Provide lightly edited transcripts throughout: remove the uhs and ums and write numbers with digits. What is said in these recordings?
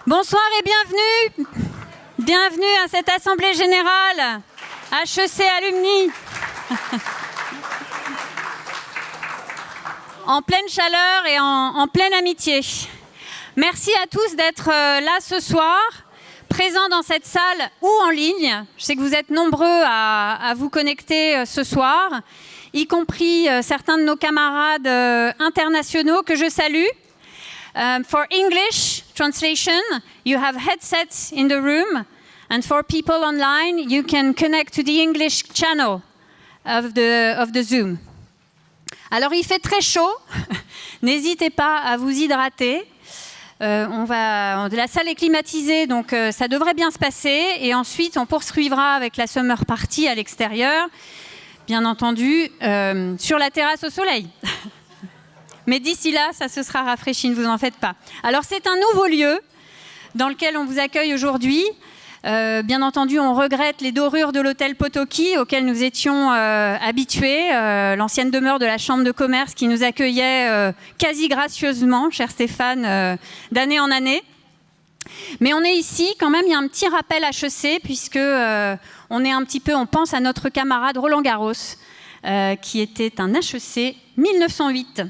Bonsoir et bienvenue. Bienvenue à cette assemblée générale HEC Alumni. En pleine chaleur et en pleine amitié. Merci à tous d'être là ce soir, présents dans cette salle ou en ligne. Je sais que vous êtes nombreux à vous connecter ce soir, y compris certains de nos camarades internationaux que je salue. For English translation, you have headsets in the room, and for people online, you can connect to the English channel of the Zoom. Alors, il fait très chaud. N'hésitez pas à vous hydrater. La salle est climatisée, donc ça devrait bien se passer. Et ensuite, on poursuivra avec la summer party à l'extérieur, bien entendu, sur la terrasse au soleil. Mais d'ici là, ça se sera rafraîchi, ne vous en faites pas. Alors, c'est un nouveau lieu dans lequel on vous accueille aujourd'hui. Bien entendu, on regrette les dorures de l'hôtel Potoki auquel nous étions habitués, l'ancienne demeure de la Chambre de commerce qui nous accueillait quasi gracieusement, cher Stéphane, d'année en année. Mais on est ici, quand même, il y a un petit rappel HEC, puisque on pense à notre camarade Roland Garros, qui était un HEC 1908.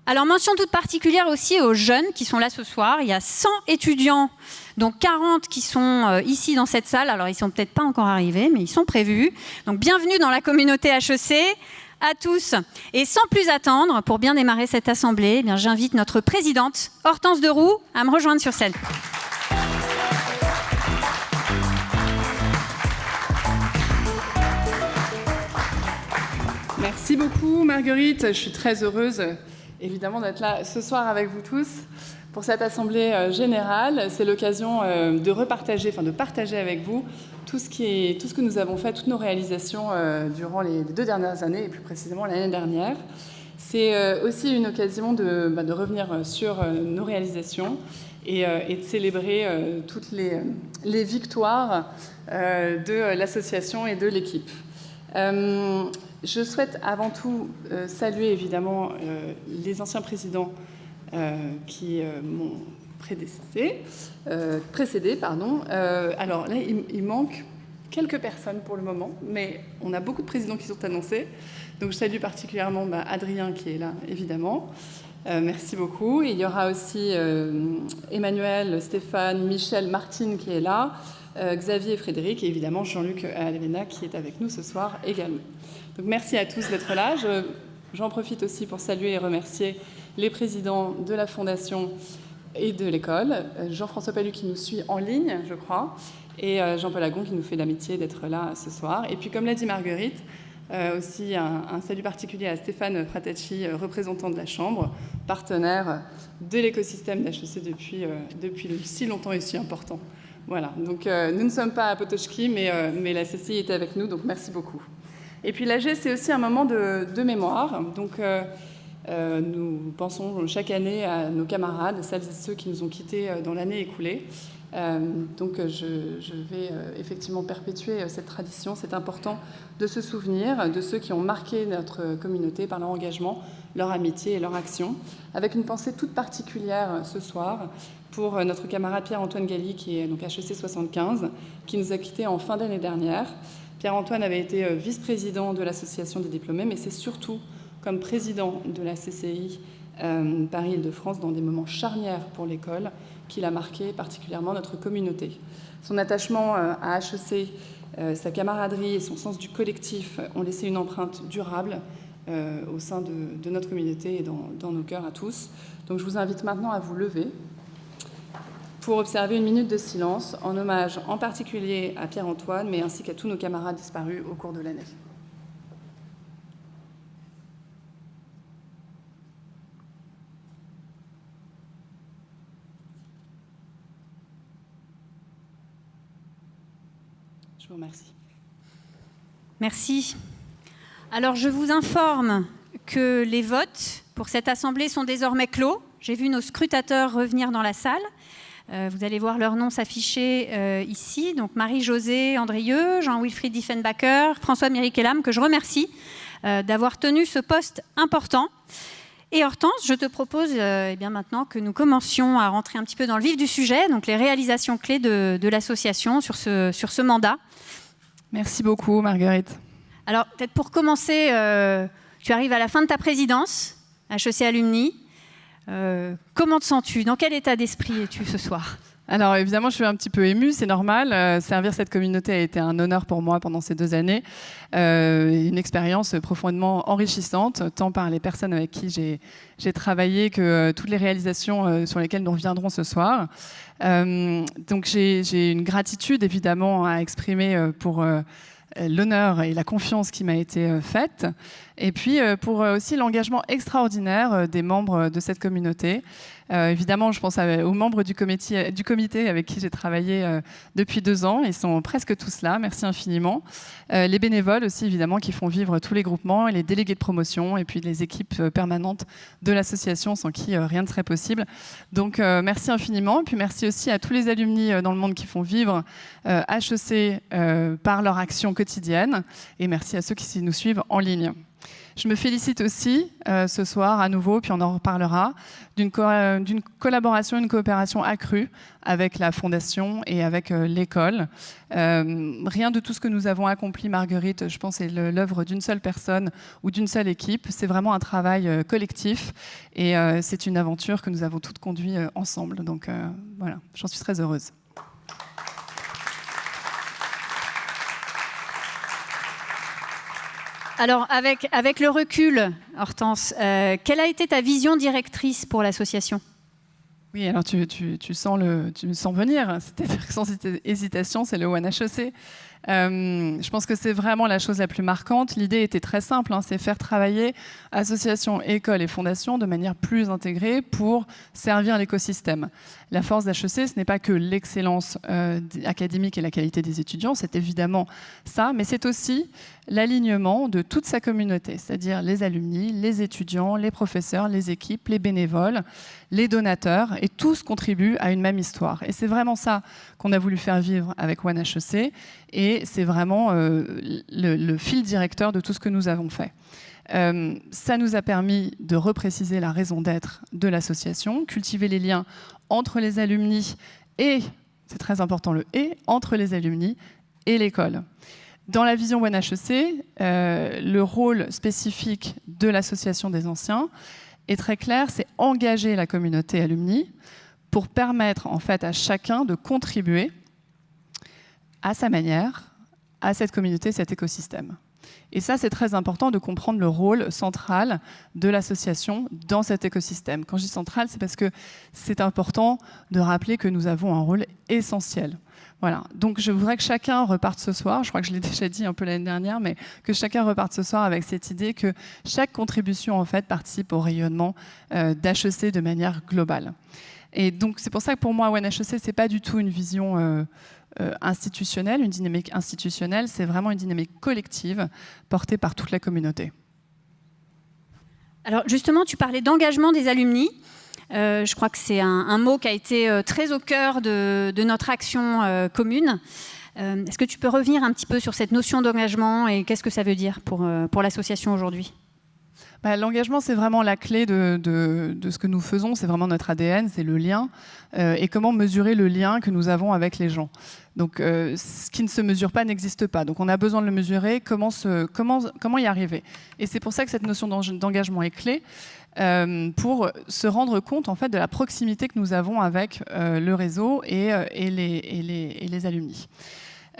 Alors, mention toute particulière aussi aux jeunes qui sont là ce soir. Il y a 100 étudiants, dont 40 qui sont ici dans cette salle. Alors, ils ne sont peut-être pas encore arrivés, mais ils sont prévus. Donc, bienvenue dans la communauté HEC à tous. Et sans plus attendre, pour bien démarrer cette assemblée, eh bien, j'invite notre présidente, Hortense Deroux, à me rejoindre sur scène. Merci beaucoup, Marguerite. Je suis très heureuse évidemment d'être là ce soir avec vous tous pour cette assemblée générale. C'est l'occasion de partager avec vous tout ce que nous avons fait, toutes nos réalisations durant les 2 dernières années et plus précisément l'année dernière. C'est aussi une occasion de revenir sur nos réalisations et de célébrer toutes les victoires de l'association et de l'équipe. Je souhaite avant tout saluer évidemment les anciens présidents qui m'ont précédé. Alors là, il manque quelques personnes pour le moment, mais on a beaucoup de présidents qui sont annoncés. Donc je salue particulièrement Adrien qui est là, évidemment. Merci beaucoup. Et il y aura aussi Emmanuel, Stéphane, Michel, Martine qui est là, Xavier et Frédéric, et évidemment Jean-Luc Alvena qui est avec nous ce soir également. Donc merci à tous d'être là. J'en profite aussi pour saluer et remercier les présidents de la Fondation et de l'école, Jean-François Palu qui nous suit en ligne, je crois, et Jean-Paul Agon qui nous fait l'amitié d'être là ce soir. Et puis comme l'a dit Marguerite, aussi un salut particulier à Stéphane Fratacci, représentant de la Chambre, partenaire de l'écosystème d'HEC depuis si longtemps et si important. Voilà, donc nous ne sommes pas à Potoczki, mais la CCI était avec nous, donc merci beaucoup. Et puis l'AG, c'est aussi un moment de mémoire. Donc nous pensons chaque année à nos camarades, celles et ceux qui nous ont quittés dans l'année écoulée. Donc je vais effectivement perpétuer cette tradition. C'est important de se souvenir de ceux qui ont marqué notre communauté par leur engagement, leur amitié et leur action. Avec une pensée toute particulière ce soir pour notre camarade Pierre-Antoine Galli, qui est donc HEC 75, qui nous a quittés en fin d'année dernière. Pierre-Antoine avait été vice-président de l'Association des diplômés, mais c'est surtout comme président de la CCI Paris-Île-de-France dans des moments charnières pour l'école qu'il a marqué particulièrement notre communauté. Son attachement à HEC, sa camaraderie et son sens du collectif ont laissé une empreinte durable au sein de notre communauté et dans nos cœurs à tous. Donc je vous invite maintenant à vous lever pour observer une minute de silence en hommage en particulier à Pierre-Antoine, mais ainsi qu'à tous nos camarades disparus au cours de l'année. Je vous remercie. Merci. Alors, je vous informe que les votes pour cette assemblée sont désormais clos. J'ai vu nos scrutateurs revenir dans la salle. Vous allez voir leurs noms s'afficher ici. Donc Marie-Josée Andrieux, Jean-Wilfried Diefenbacher, François Méric-Elam, que je remercie d'avoir tenu ce poste important. Et Hortense, je te propose eh bien maintenant que nous commencions à rentrer un petit peu dans le vif du sujet, donc les réalisations clés de l'association sur ce mandat. Merci beaucoup, Marguerite. Alors, peut-être pour commencer, tu arrives à la fin de ta présidence, HEC Alumni. Comment te sens-tu? Dans quel état d'esprit es-tu ce soir? Alors évidemment, je suis un petit peu émue, c'est normal. Servir cette communauté a été un honneur pour moi pendant ces 2 années. Une expérience profondément enrichissante, tant par les personnes avec qui j'ai travaillé que toutes les réalisations sur lesquelles nous reviendrons ce soir. Donc j'ai une gratitude évidemment à exprimer pour l'honneur et la confiance qui m'a été faite, et puis pour aussi l'engagement extraordinaire des membres de cette communauté. Évidemment, je pense aux membres du comité avec qui j'ai travaillé depuis 2 ans. Ils sont presque tous là, merci infiniment. Les bénévoles aussi, évidemment, qui font vivre tous les groupements, et les délégués de promotion, et puis les équipes permanentes de l'association, sans qui rien ne serait possible. Donc, merci infiniment. Et puis, merci aussi à tous les alumni dans le monde qui font vivre HEC par leur action quotidienne. Et merci à ceux qui nous suivent en ligne. Je me félicite aussi ce soir à nouveau, puis on en reparlera, d'une collaboration, une coopération accrue avec la Fondation et avec l'école. Rien de tout ce que nous avons accompli, Marguerite, je pense, est l'œuvre d'une seule personne ou d'une seule équipe. C'est vraiment un travail collectif, et c'est une aventure que nous avons toutes conduite ensemble. Donc voilà, j'en suis très heureuse. Alors, avec le recul, Hortense, quelle a été ta vision directrice pour l'association? Oui, alors tu me sens venir, c'est-à-dire que sans hésitation, c'est le One HEC. Je pense que c'est vraiment la chose la plus marquante. L'idée était très simple, c'est faire travailler associations, écoles et fondations de manière plus intégrée pour servir l'écosystème. La force d'HEC, ce n'est pas que l'excellence académique et la qualité des étudiants, c'est évidemment ça, mais c'est aussi l'alignement de toute sa communauté, c'est-à-dire les alumni, les étudiants, les professeurs, les équipes, les bénévoles, les donateurs, et tous contribuent à une même histoire. Et c'est vraiment ça qu'on a voulu faire vivre avec One HEC, et c'est vraiment le fil directeur de tout ce que nous avons fait. Ça nous a permis de repréciser la raison d'être de l'association, cultiver les liens entre les alumni et, c'est très important le « et », entre les alumni et l'école. Dans la vision One HEC, le rôle spécifique de l'association des anciens est très clair, c'est engager la communauté alumni pour permettre en fait à chacun de contribuer à sa manière à cette communauté, cet écosystème. Et ça, c'est très important de comprendre le rôle central de l'association dans cet écosystème. Quand je dis central, c'est parce que c'est important de rappeler que nous avons un rôle essentiel. Voilà. Donc je voudrais que chacun reparte ce soir, je crois que je l'ai déjà dit un peu l'année dernière, mais que chacun reparte ce soir avec cette idée que chaque contribution en fait participe au rayonnement d'HEC de manière globale. Et donc c'est pour ça que pour moi, One HEC, c'est pas du tout une vision institutionnelle, une dynamique institutionnelle, c'est vraiment une dynamique collective portée par toute la communauté. Alors justement, tu parlais d'engagement des alumni. Je crois que c'est un mot qui a été très au cœur de notre action commune. Est-ce que tu peux revenir un petit peu sur cette notion d'engagement et qu'est-ce que ça veut dire pour l'association aujourd'hui ? L'engagement, c'est vraiment la clé de ce que nous faisons, c'est vraiment notre ADN, c'est le lien, et comment mesurer le lien que nous avons avec les gens. Donc, ce qui ne se mesure pas n'existe pas. Donc, on a besoin de le mesurer, comment y arriver. Et c'est pour ça que cette notion d'engagement est clé, pour se rendre compte en fait, de la proximité que nous avons avec le réseau et les alumni.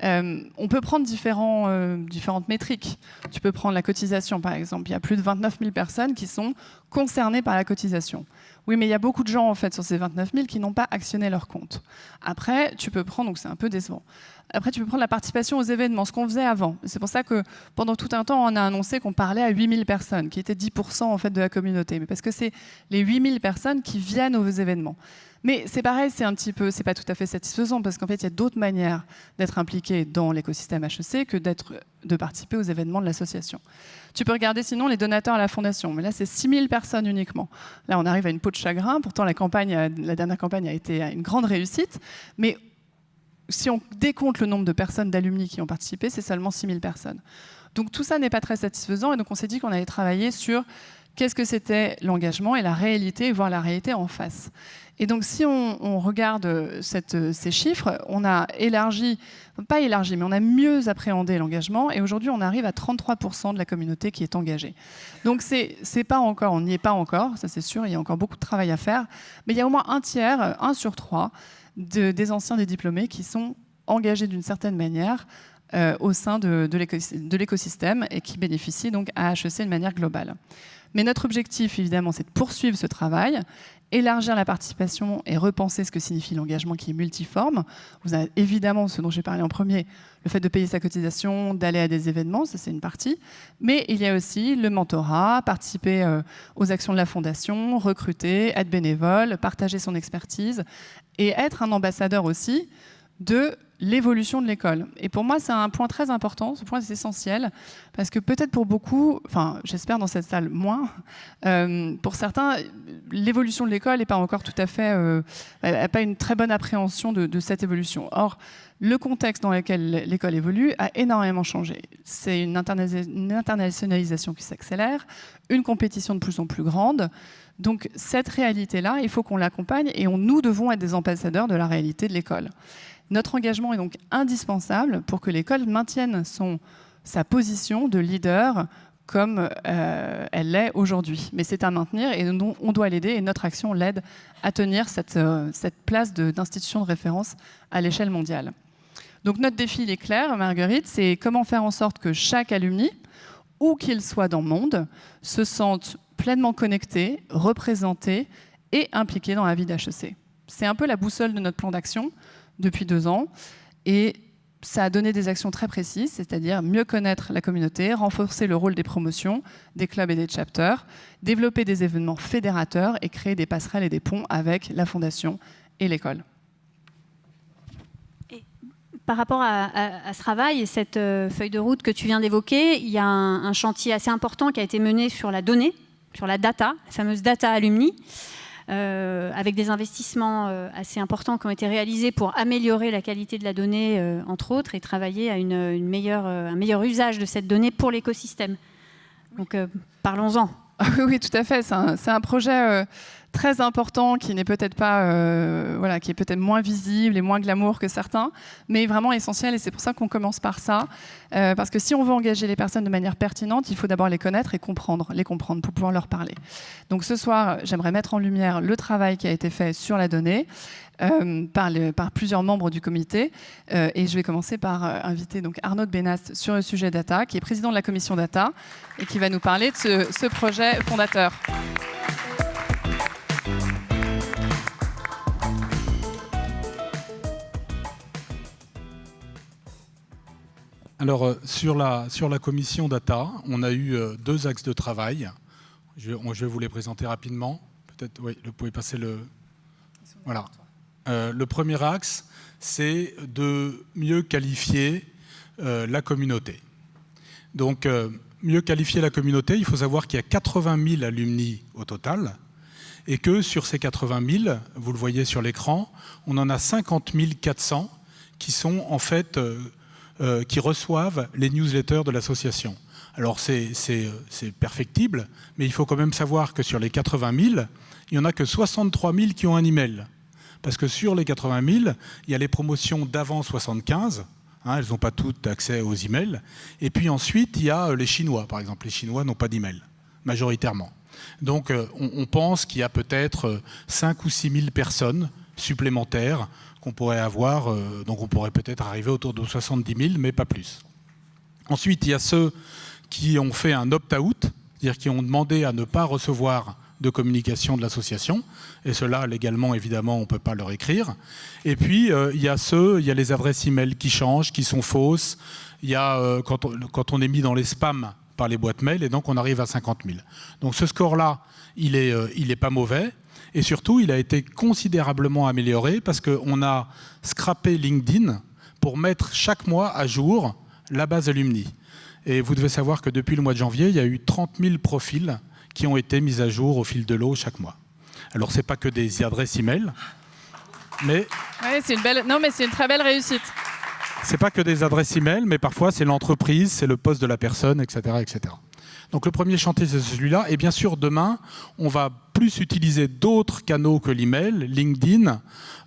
On peut prendre différentes métriques. Tu peux prendre la cotisation, par exemple. Il y a plus de 29 000 personnes qui sont concernées par la cotisation. Oui, mais il y a beaucoup de gens, en fait, sur ces 29 000 qui n'ont pas actionné leur compte. Après, tu peux prendre, donc c'est un peu décevant. Après, tu peux prendre la participation aux événements, ce qu'on faisait avant. C'est pour ça que pendant tout un temps, on a annoncé qu'on parlait à 8 000 personnes, qui étaient 10% en fait, de la communauté. Mais parce que c'est les 8 000 personnes qui viennent aux événements. Mais c'est pareil, c'est pas tout à fait satisfaisant parce qu'en fait, il y a d'autres manières d'être impliqué dans l'écosystème HEC que de participer aux événements de l'association. Tu peux regarder sinon les donateurs à la fondation, mais là, c'est 6 000 personnes uniquement. Là, on arrive à une peau de chagrin. Pourtant, la dernière campagne a été une grande réussite. Mais si on décompte le nombre de personnes d'alumni qui ont participé, c'est seulement 6 000 personnes. Donc tout ça n'est pas très satisfaisant et donc on s'est dit qu'on allait travailler sur qu'est-ce que c'était l'engagement et la réalité, voir la réalité en face. Et donc, si on regarde ces chiffres, on a mais on a mieux appréhendé l'engagement. Et aujourd'hui, on arrive à 33% de la communauté qui est engagée. Donc, c'est pas encore, on n'y est pas encore, ça c'est sûr, il y a encore beaucoup de travail à faire. Mais il y a au moins un tiers, 1 sur 3, des anciens des diplômés qui sont engagés d'une certaine manière au sein de l'écosystème et qui bénéficient donc à HEC de manière globale. Mais notre objectif, évidemment, c'est de poursuivre ce travail, élargir la participation et repenser ce que signifie l'engagement qui est multiforme. Vous avez évidemment ce dont j'ai parlé en premier, le fait de payer sa cotisation, d'aller à des événements, ça c'est une partie. Mais il y a aussi le mentorat, participer aux actions de la fondation, recruter, être bénévole, partager son expertise et être un ambassadeur aussi de l'évolution de l'école. Et pour moi, c'est un point très important, ce point est essentiel, parce que peut-être pour beaucoup, enfin j'espère dans cette salle moins, pour certains, l'évolution de l'école n'est pas encore tout à fait, n'a pas une très bonne appréhension de cette évolution. Or, le contexte dans lequel l'école évolue a énormément changé. C'est une internationalisation qui s'accélère, une compétition de plus en plus grande. Donc cette réalité-là, il faut qu'on l'accompagne et nous devons être des ambassadeurs de la réalité de l'école. Notre engagement est donc indispensable pour que l'école maintienne sa position de leader comme elle l'est aujourd'hui. Mais c'est à maintenir et on doit l'aider et notre action l'aide à tenir cette place d'institution de référence à l'échelle mondiale. Donc notre défi il est clair, Marguerite, c'est comment faire en sorte que chaque alumni, où qu'il soit dans le monde, se sente pleinement connecté, représenté et impliqué dans la vie d'HEC. C'est un peu la boussole de notre plan d'action depuis 2 ans et ça a donné des actions très précises, c'est-à-dire mieux connaître la communauté, renforcer le rôle des promotions, des clubs et des chapters, développer des événements fédérateurs et créer des passerelles et des ponts avec la fondation et l'école. Par rapport à ce travail et cette feuille de route que tu viens d'évoquer, il y a un chantier assez important qui a été mené sur la donnée, sur la data, la fameuse data alumni, avec des investissements assez importants qui ont été réalisés pour améliorer la qualité de la donnée, entre autres, et travailler à un meilleur usage de cette donnée pour l'écosystème. Donc, parlons-en. Oui, tout à fait. C'est un projet très important qui n'est peut-être pas, qui est peut-être moins visible et moins glamour que certains, mais vraiment essentiel. Et c'est pour ça qu'on commence par ça, parce que si on veut engager les personnes de manière pertinente, il faut d'abord les connaître et les comprendre pour pouvoir leur parler. Donc ce soir, j'aimerais mettre en lumière le travail qui a été fait sur la donnée par plusieurs membres du comité. Et je vais commencer par inviter donc Arnaud de Bénast sur le sujet data, qui est président de la commission data et qui va nous parler de ce projet fondateur. Alors, sur la commission data, on a eu 2 axes de travail. Je vais vous les présenter rapidement. Peut-être, oui, vous pouvez passer le... Voilà. Le premier axe, c'est de mieux qualifier la communauté. Donc, mieux qualifier la communauté, il faut savoir qu'il y a 80 000 alumni au total, et que sur ces 80 000, vous le voyez sur l'écran, on en a 50 400 qui sont en fait... qui reçoivent les newsletters de l'association. Alors c'est perfectible, mais il faut quand même savoir que sur les 80 000, il n'y en a que 63 000 qui ont un email. Parce que sur les 80 000, il y a les promotions d'avant 75, elles n'ont pas toutes accès aux emails. Et puis ensuite, il y a les Chinois, par exemple. Les Chinois n'ont pas d'email, majoritairement. Donc on pense qu'il y a peut-être 5 ou 6 000 personnes supplémentaires qu'on pourrait avoir, donc on pourrait peut-être arriver autour de 70 000, mais pas plus. Ensuite, il y a ceux qui ont fait un opt-out, c'est-à-dire qui ont demandé à ne pas recevoir de communication de l'association, et cela, légalement, évidemment, on ne peut pas leur écrire. Et puis, il y a les adresses e-mail qui changent, qui sont fausses, il y a quand on est mis dans les spams par les boîtes mail, et donc on arrive à 50 000. Donc ce score-là, il est pas mauvais. Et surtout, il a été considérablement amélioré parce qu'on a scrappé LinkedIn pour mettre chaque mois à jour la base alumni. Et vous devez savoir que depuis le mois de janvier, il y a eu 30 000 profils qui ont été mis à jour au fil de l'eau chaque mois. Alors, ce n'est pas que des adresses e-mail, mais... Oui, c'est une très belle réussite. Ce n'est pas que des adresses e-mail, mais parfois, c'est l'entreprise, c'est le poste de la personne, etc., etc. Donc le premier chantier, c'est celui-là. Et bien sûr, demain, on va plus utiliser d'autres canaux que l'email, LinkedIn,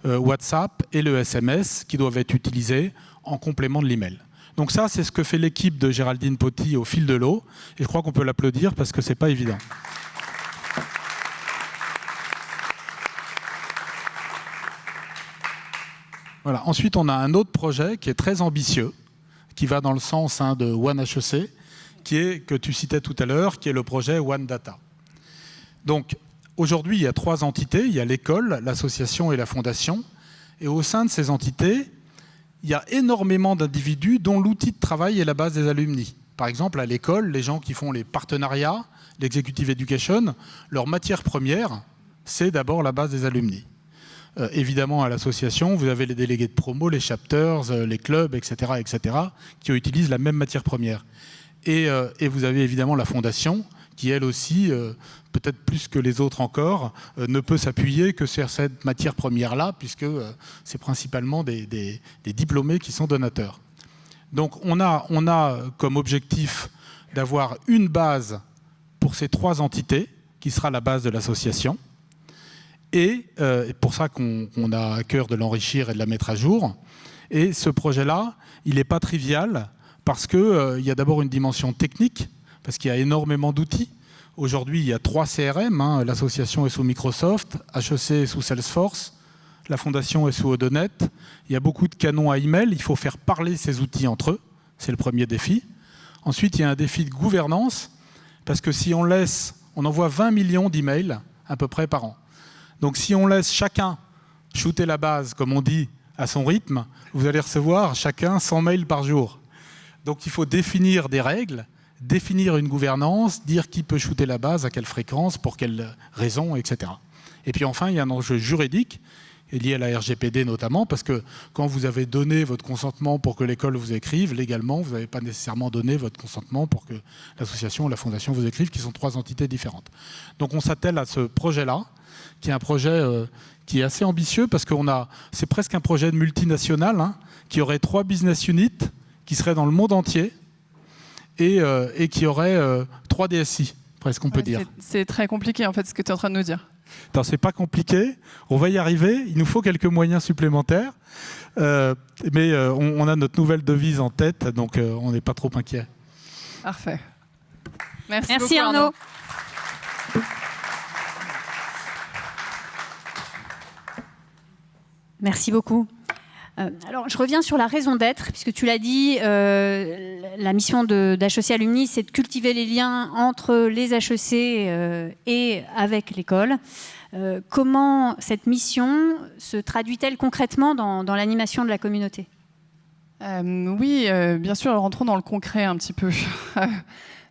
WhatsApp et le SMS, qui doivent être utilisés en complément de l'email. Donc ça, c'est ce que fait l'équipe de Géraldine Poty au fil de l'eau. Et je crois qu'on peut l'applaudir parce que ce n'est pas évident. Voilà. Ensuite, on a un autre projet qui est très ambitieux, qui va dans le sens de OneHEC, qui est, que tu citais tout à l'heure, qui est le projet One Data. Donc, aujourd'hui, il y a 3 entités. Il y a l'école, l'association et la fondation. Et au sein de ces entités, il y a énormément d'individus dont l'outil de travail est la base des alumni. Par exemple, à l'école, les gens qui font les partenariats, l'executive education, leur matière première, c'est d'abord la base des alumni. Évidemment, à l'association, vous avez les délégués de promo, les chapters, les clubs, etc., qui utilisent la même matière première. Et vous avez évidemment la fondation, qui elle aussi, peut-être plus que les autres encore, ne peut s'appuyer que sur cette matière première-là, puisque c'est principalement des diplômés qui sont donateurs. Donc on a comme objectif d'avoir une base pour ces 3 entités, qui sera la base de l'association. Et pour ça qu'on a à cœur de l'enrichir et de la mettre à jour. Et ce projet-là, il n'est pas trivial parce qu'il y a d'abord une dimension technique, parce qu'il y a énormément d'outils. Aujourd'hui, il y a 3 CRM. L'association est sous Microsoft, HEC est sous Salesforce, la fondation est sous Odonet. Il y a beaucoup de canons à email. Il faut faire parler ces outils entre eux. C'est le premier défi. Ensuite, il y a un défi de gouvernance, parce que si on envoie 20 millions d'emails à peu près par an. Donc si on laisse chacun shooter la base, comme on dit, à son rythme, vous allez recevoir chacun 100 mails par jour. Donc il faut définir des règles, définir une gouvernance, dire qui peut shooter la base, à quelle fréquence, pour quelles raisons, etc. Et puis enfin, il y a un enjeu juridique lié à la RGPD notamment, parce que quand vous avez donné votre consentement pour que l'école vous écrive, légalement, vous n'avez pas nécessairement donné votre consentement pour que l'association ou la fondation vous écrive, qui sont 3 entités différentes. Donc on s'attelle à ce projet-là, qui est un projet qui est assez ambitieux, parce que c'est presque un projet de multinational, qui aurait 3 business units, qui seraient dans le monde entier, et qui aurait 3 DSI, presque on peut dire. C'est très compliqué en fait ce que tu es en train de nous dire. Non, c'est pas compliqué, on va y arriver, il nous faut quelques moyens supplémentaires, mais on a notre nouvelle devise en tête, donc on n'est pas trop inquiet. Parfait. Merci beaucoup, Arnaud. Merci beaucoup. Alors, je reviens sur la raison d'être, puisque tu l'as dit, la mission d'HEC Alumni, c'est de cultiver les liens entre les HEC et avec l'école. Comment cette mission se traduit-elle concrètement dans l'animation de la communauté ? Oui, bien sûr, rentrons dans le concret un petit peu.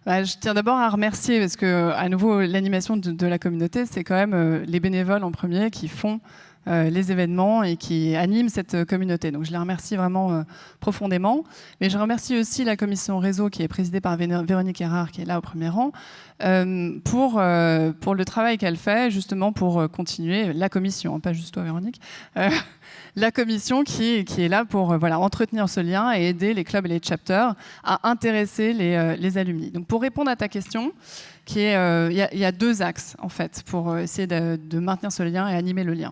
Je tiens d'abord à remercier, parce que, à nouveau, l'animation de la communauté, c'est quand même les bénévoles en premier qui font les événements et qui animent cette communauté. Donc je les remercie vraiment profondément. Mais je remercie aussi la commission réseau qui est présidée par Véronique Erard, qui est là au premier rang, pour le travail qu'elle fait, justement pour continuer, la commission, pas juste toi Véronique, la commission qui est là pour entretenir ce lien et aider les clubs et les chapters à intéresser les alumni. Donc pour répondre à ta question, il y a 2 axes en fait pour essayer de maintenir ce lien et animer le lien.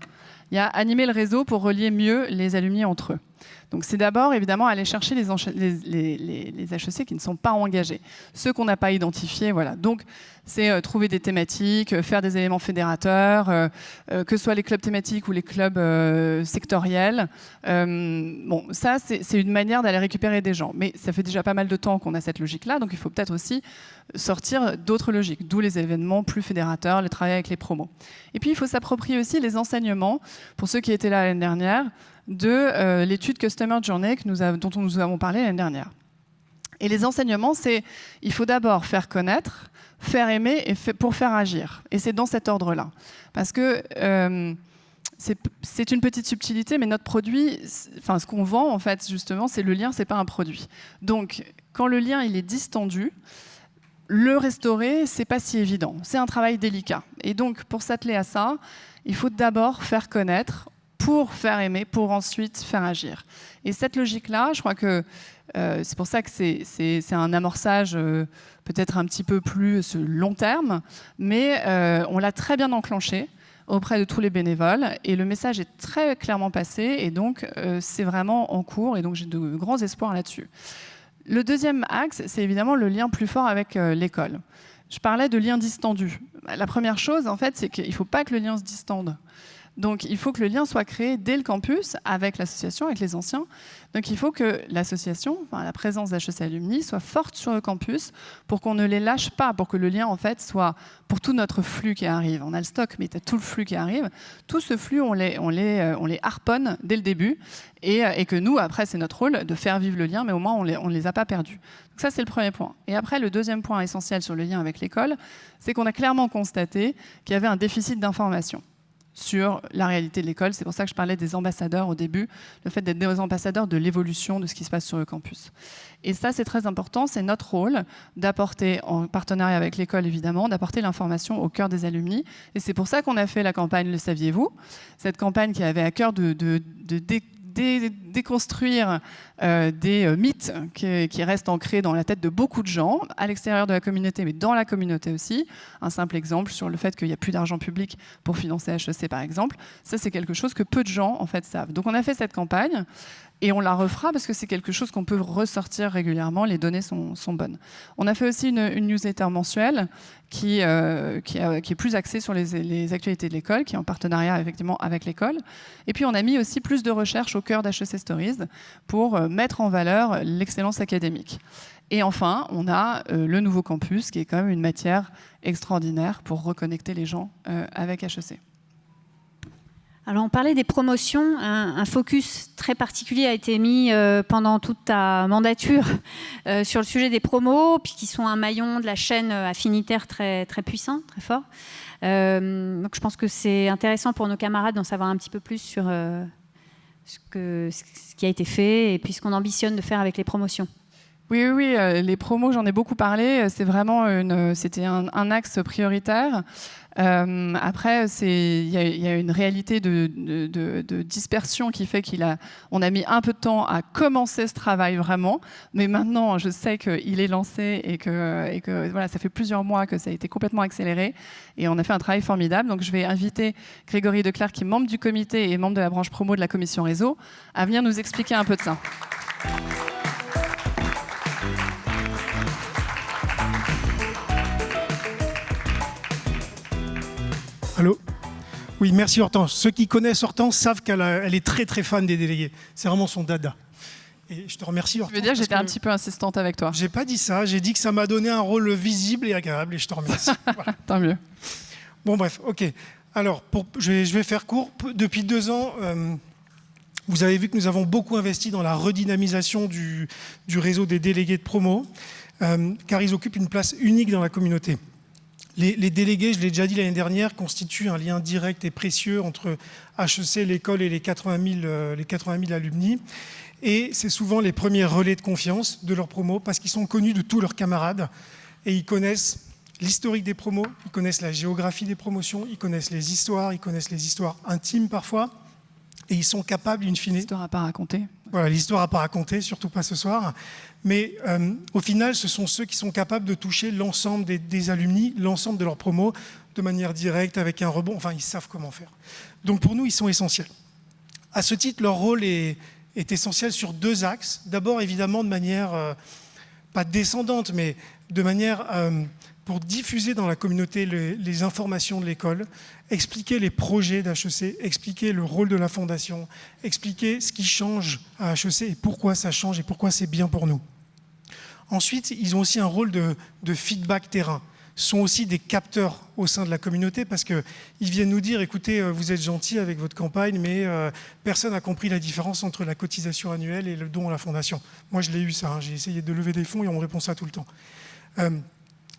Il y a animer le réseau pour relier mieux les alumni entre eux. Donc c'est d'abord évidemment aller chercher les HEC qui ne sont pas engagés, ceux qu'on n'a pas identifiés. Voilà. Donc c'est trouver des thématiques, faire des éléments fédérateurs, que ce soit les clubs thématiques ou les clubs sectoriels. Bon, ça c'est une manière d'aller récupérer des gens. Mais ça fait déjà pas mal de temps qu'on a cette logique-là, donc il faut peut-être aussi sortir d'autres logiques, d'où les événements plus fédérateurs, le travail avec les promos. Et puis il faut s'approprier aussi les enseignements, pour ceux qui étaient là l'année dernière, de l'étude Customer Journey dont nous avons parlé l'année dernière. Et les enseignements, il faut d'abord faire connaître, faire aimer et pour faire agir. Et c'est dans cet ordre-là. Parce que c'est une petite subtilité, mais notre produit, ce qu'on vend en fait justement, c'est le lien, c'est pas un produit. Donc quand le lien il est distendu, le restaurer, c'est pas si évident. C'est un travail délicat. Et donc pour s'atteler à ça, il faut d'abord faire connaître pour faire aimer, pour ensuite faire agir. Et cette logique-là, je crois que c'est pour ça que c'est un amorçage peut-être un petit peu plus long terme, mais on l'a très bien enclenché auprès de tous les bénévoles et le message est très clairement passé et donc c'est vraiment en cours et donc j'ai de grands espoirs là-dessus. Le deuxième axe, c'est évidemment le lien plus fort avec l'école. Je parlais de lien distendu. La première chose, en fait, c'est qu'il ne faut pas que le lien se distende. Donc, il faut que le lien soit créé dès le campus avec l'association, avec les anciens. Donc, il faut que l'association, enfin, la présence d'HEC Alumni, soit forte sur le campus pour qu'on ne les lâche pas, pour que le lien, en fait, soit pour tout notre flux qui arrive. On a le stock, mais il y a tout le flux qui arrive. Tout ce flux, on les harponne dès le début et que nous, après, c'est notre rôle de faire vivre le lien, mais au moins, on ne les a pas perdus. Donc ça, c'est le premier point. Et après, le deuxième point essentiel sur le lien avec l'école, c'est qu'on a clairement constaté qu'il y avait un déficit d'information sur la réalité de l'école. C'est pour ça que je parlais des ambassadeurs au début, le fait d'être des ambassadeurs de l'évolution de ce qui se passe sur le campus. Et ça, c'est très important, c'est notre rôle d'apporter, en partenariat avec l'école évidemment, d'apporter l'information au cœur des alumni. Et c'est pour ça qu'on a fait la campagne Le saviez-vous ? Cette campagne qui avait à cœur de déconstruire des mythes qui restent ancrés dans la tête de beaucoup de gens, à l'extérieur de la communauté, mais dans la communauté aussi. Un simple exemple sur le fait qu'il n'y a plus d'argent public pour financer HEC, par exemple. Ça, c'est quelque chose que peu de gens, en fait, savent. Donc, on a fait cette campagne et on la refera parce que c'est quelque chose qu'on peut ressortir régulièrement. Les données sont bonnes. On a fait aussi une newsletter mensuelle qui est plus axée sur les actualités de l'école, qui est en partenariat effectivement avec l'école. Et puis, on a mis aussi plus de recherche au cœur d'HEC Stories pour mettre en valeur l'excellence académique. Et enfin, on a le nouveau campus, qui est quand même une matière extraordinaire pour reconnecter les gens avec HEC. Alors, on parlait des promotions. Un focus très particulier a été mis pendant toute ta mandature sur le sujet des promos, puis qui sont un maillon de la chaîne affinitaire très, très puissant, très fort. Donc, je pense que c'est intéressant pour nos camarades d'en savoir un petit peu plus sur ce qui a été fait et puis ce qu'on ambitionne de faire avec les promotions. Oui, les promos, j'en ai beaucoup parlé. C'est vraiment c'était un axe prioritaire. Après, il y a une réalité de dispersion qui fait on a mis un peu de temps à commencer ce travail vraiment, mais maintenant je sais qu'il est lancé et que voilà, ça fait plusieurs mois que ça a été complètement accéléré et on a fait un travail formidable. Donc je vais inviter Grégory Declercq, qui est membre du comité et membre de la branche promo de la commission réseau, à venir nous expliquer un peu de ça. Allô ? Oui, merci Hortense. Ceux qui connaissent Hortense savent qu'elle est très très fan des délégués. C'est vraiment son dada. Et je te remercie Hortense. Je veux dire, j'étais un petit peu insistante avec toi. J'ai pas dit ça, j'ai dit que ça m'a donné un rôle visible et agréable et je te remercie. Voilà. Tant mieux. Bon bref, ok. Alors, je vais faire court. Depuis 2 ans, vous avez vu que nous avons beaucoup investi dans la redynamisation du réseau des délégués de promo, car ils occupent une place unique dans la communauté. Les délégués, je l'ai déjà dit l'année dernière, constituent un lien direct et précieux entre HEC, l'école et les 80 000 alumni. Et c'est souvent les premiers relais de confiance de leurs promos parce qu'ils sont connus de tous leurs camarades et ils connaissent l'historique des promos, ils connaissent la géographie des promotions, ils connaissent les histoires intimes parfois et ils sont capables, in fine... L'histoire à pas raconter. Voilà, l'histoire à pas raconter, surtout pas ce soir. Mais au final, ce sont ceux qui sont capables de toucher l'ensemble des alumni, l'ensemble de leurs promos, de manière directe, avec un rebond. Enfin, ils savent comment faire. Donc pour nous, ils sont essentiels. À ce titre, leur rôle est essentiel sur 2 axes. D'abord, évidemment, de manière, pas descendante, mais de manière pour diffuser dans la communauté les informations de l'école, expliquer les projets d'HEC, expliquer le rôle de la fondation, expliquer ce qui change à HEC et pourquoi ça change et pourquoi c'est bien pour nous. Ensuite, ils ont aussi un rôle de feedback terrain. Ce sont aussi des capteurs au sein de la communauté parce qu'ils viennent nous dire, écoutez, vous êtes gentils avec votre campagne, mais personne n'a compris la différence entre la cotisation annuelle et le don à la fondation. Moi, je l'ai eu ça, hein, j'ai essayé de lever des fonds et on me répond ça tout le temps.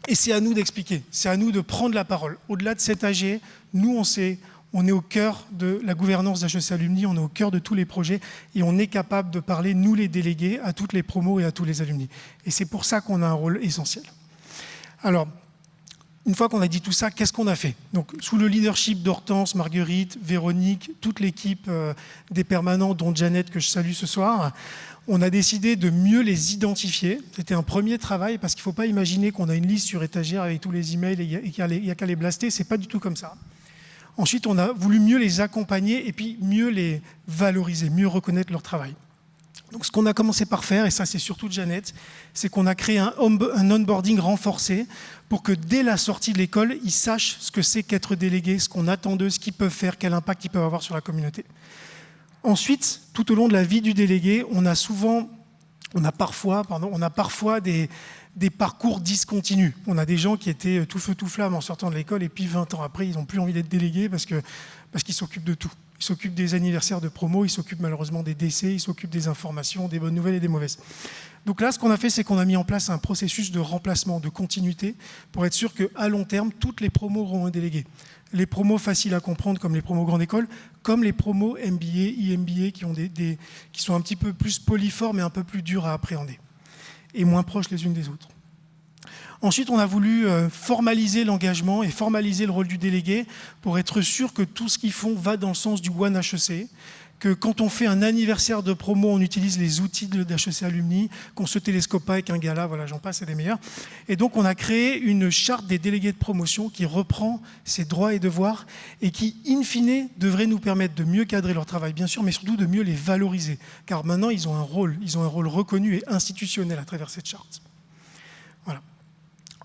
Et c'est à nous d'expliquer, c'est à nous de prendre la parole. Au-delà de cet AG, nous, on est au cœur de la gouvernance d'HEC Alumni, on est au cœur de tous les projets et on est capable de parler, nous les délégués, à toutes les promos et à tous les alumni. Et c'est pour ça qu'on a un rôle essentiel. Alors, une fois qu'on a dit tout ça, qu'est-ce qu'on a fait? Donc, sous le leadership d'Hortense, Marguerite, Véronique, toute l'équipe des permanents, dont Janet, que je salue ce soir, on a décidé de mieux les identifier. C'était un premier travail, parce qu'il ne faut pas imaginer qu'on a une liste sur étagère avec tous les emails et qu'il n'y a qu'à les blaster. Ce n'est pas du tout comme ça. Ensuite, on a voulu mieux les accompagner et puis mieux les valoriser, mieux reconnaître leur travail. Donc, ce qu'on a commencé par faire, et ça c'est surtout Janet, c'est qu'on a créé un onboarding renforcé pour que dès la sortie de l'école, ils sachent ce que c'est qu'être délégué, ce qu'on attend d'eux, ce qu'ils peuvent faire, quel impact ils peuvent avoir sur la communauté. Ensuite, tout au long de la vie du délégué, on a parfois des parcours discontinus. On a des gens qui étaient tout feu tout flamme en sortant de l'école et puis 20 ans après, ils n'ont plus envie d'être délégués parce qu'ils s'occupent de tout. Ils s'occupent des anniversaires de promo, ils s'occupent malheureusement des décès, ils s'occupent des informations, des bonnes nouvelles et des mauvaises. Donc là, ce qu'on a fait, c'est qu'on a mis en place un processus de remplacement, de continuité, pour être sûr qu'à long terme, toutes les promos auront un délégué. Les promos faciles à comprendre, comme les promos grande école, comme les promos MBA, IMBA, qui sont un petit peu plus polyformes et un peu plus durs à appréhender, et moins proches les unes des autres. Ensuite, on a voulu formaliser l'engagement et formaliser le rôle du délégué pour être sûr que tout ce qu'ils font va dans le sens du One HEC, que quand on fait un anniversaire de promo, on utilise les outils d'HEC Alumni, qu'on se télescope pas avec un gala, voilà, j'en passe, c'est des meilleurs. Et donc, on a créé une charte des délégués de promotion qui reprend ses droits et devoirs et qui, in fine, devrait nous permettre de mieux cadrer leur travail, bien sûr, mais surtout de mieux les valoriser. Car maintenant, ils ont un rôle reconnu et institutionnel à travers cette charte. Voilà.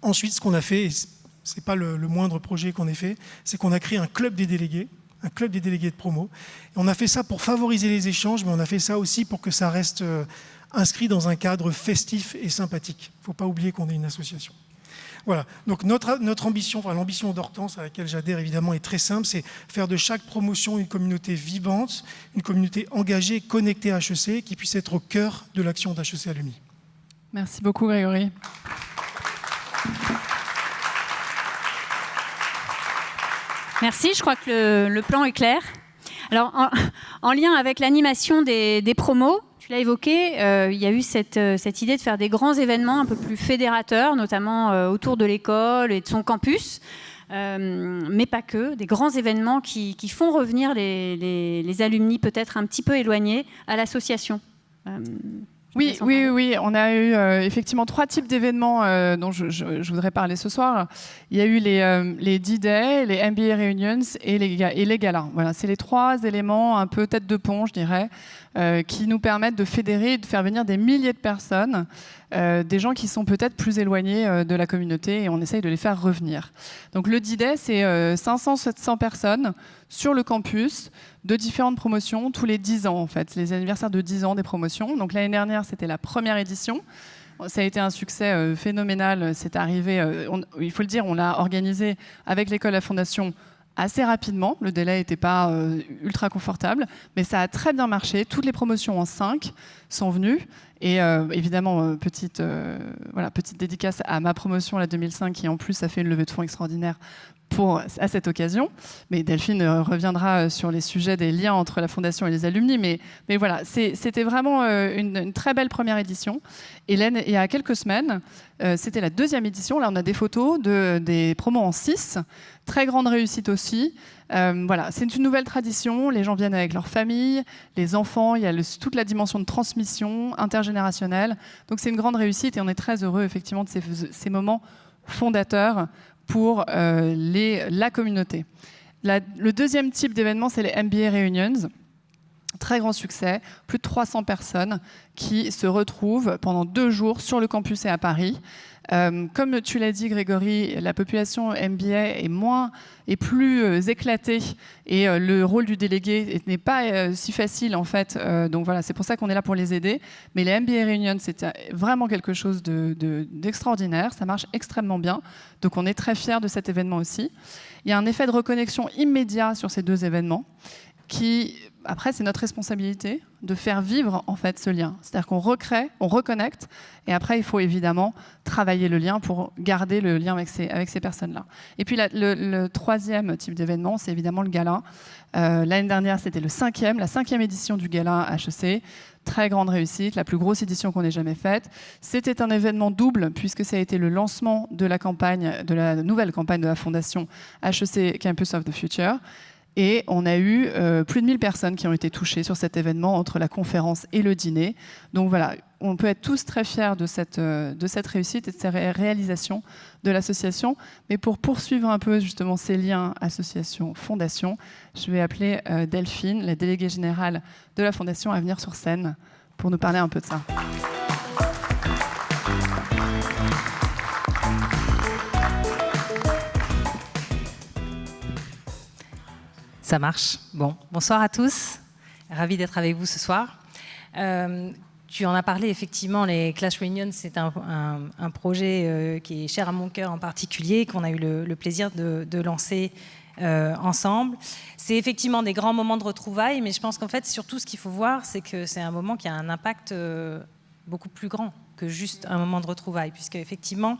Ensuite, ce qu'on a fait, et ce n'est pas le moindre projet qu'on ait fait, c'est qu'on a créé un club des délégués de promo. Et on a fait ça pour favoriser les échanges, mais on a fait ça aussi pour que ça reste inscrit dans un cadre festif et sympathique. Il ne faut pas oublier qu'on est une association. Voilà. Donc notre ambition, enfin, l'ambition d'Hortense, à laquelle j'adhère évidemment, est très simple, c'est faire de chaque promotion une communauté vivante, une communauté engagée, connectée à HEC, qui puisse être au cœur de l'action d'HEC Alumni. Merci beaucoup, Grégory. Merci, je crois que le plan est clair. Alors, en lien avec l'animation des promos, tu l'as évoqué, il y a eu cette idée de faire des grands événements un peu plus fédérateurs, notamment autour de l'école et de son campus, mais pas que, des grands événements qui font revenir les alumni peut-être un petit peu éloignés à l'association. Oui, on a eu effectivement 3 types d'événements dont je voudrais parler ce soir. Il y a eu les D-Day, les MBA Reunions et les galas. Voilà, c'est les 3 éléments un peu tête de pont, je dirais, qui nous permettent de fédérer et de faire venir des milliers de personnes, des gens qui sont peut-être plus éloignés de la communauté, et on essaye de les faire revenir. Donc le D-Day, c'est 500-700 personnes sur le campus de différentes promotions tous les 10 ans, en fait, les anniversaires de 10 ans des promotions. Donc l'année dernière, c'était la première édition. Ça a été un succès phénoménal. C'est arrivé, il faut le dire, on l'a organisé avec l'école La Fondation assez rapidement. Le délai n'était pas ultra confortable, mais ça a très bien marché. Toutes les promotions en 5 sont venues. Et évidemment, petite dédicace à ma promotion, la 2005, qui en plus a fait une levée de fonds extraordinaire à cette occasion. Mais Delphine reviendra sur les sujets des liens entre la Fondation et les alumni. Mais voilà, c'était vraiment une très belle première édition. Et il y a quelques semaines, c'était la 2e édition. Là, on a des photos des promos en 6. Très grande réussite aussi. Voilà, c'est une nouvelle tradition. Les gens viennent avec leur famille, les enfants. Il y a toute la dimension de transmission intergénérationnelle. Donc c'est une grande réussite et on est très heureux effectivement de ces moments fondateurs pour la communauté. Le 2e type d'événement, c'est les MBA Reunions. Très grand succès, plus de 300 personnes qui se retrouvent pendant 2 jours sur le campus et à Paris. Comme tu l'as dit, Grégory, la population MBA est plus éclatée et le rôle du délégué n'est pas si facile en fait. Donc voilà, c'est pour ça qu'on est là pour les aider. Mais les MBA Reunions, c'est vraiment quelque chose d'extraordinaire. Ça marche extrêmement bien. Donc on est très fiers de cet événement aussi. Il y a un effet de reconnexion immédiat sur ces 2 événements. qui, après, c'est notre responsabilité de faire vivre en fait ce lien. C'est-à-dire qu'on recrée, on reconnecte, et après, il faut évidemment travailler le lien pour garder le lien avec ces personnes-là. Et puis, le troisième type d'événement, c'est évidemment le gala. L'année dernière, c'était la 5e édition du gala HEC. Très grande réussite, la plus grosse édition qu'on ait jamais faite. C'était un événement double, puisque ça a été le lancement de la nouvelle campagne de la Fondation HEC Campus of the Future. Et on a eu plus de 1000 personnes qui ont été touchées sur cet événement entre la conférence et le dîner. Donc voilà, on peut être tous très fiers de cette réussite et de cette réalisation de l'association. Mais pour poursuivre un peu justement ces liens association-fondation, je vais appeler Delphine, la déléguée générale de la Fondation, à venir sur scène pour nous parler un peu de ça. Ça marche. Bon, bonsoir à tous. Ravi d'être avec vous ce soir. Tu en as parlé, effectivement, les Clash Reunions, c'est un projet qui est cher à mon cœur en particulier, qu'on a eu le plaisir de lancer ensemble. C'est effectivement des grands moments de retrouvailles, mais je pense qu'en fait, surtout, ce qu'il faut voir, c'est que c'est un moment qui a un impact beaucoup plus grand que juste un moment de retrouvailles, puisque effectivement,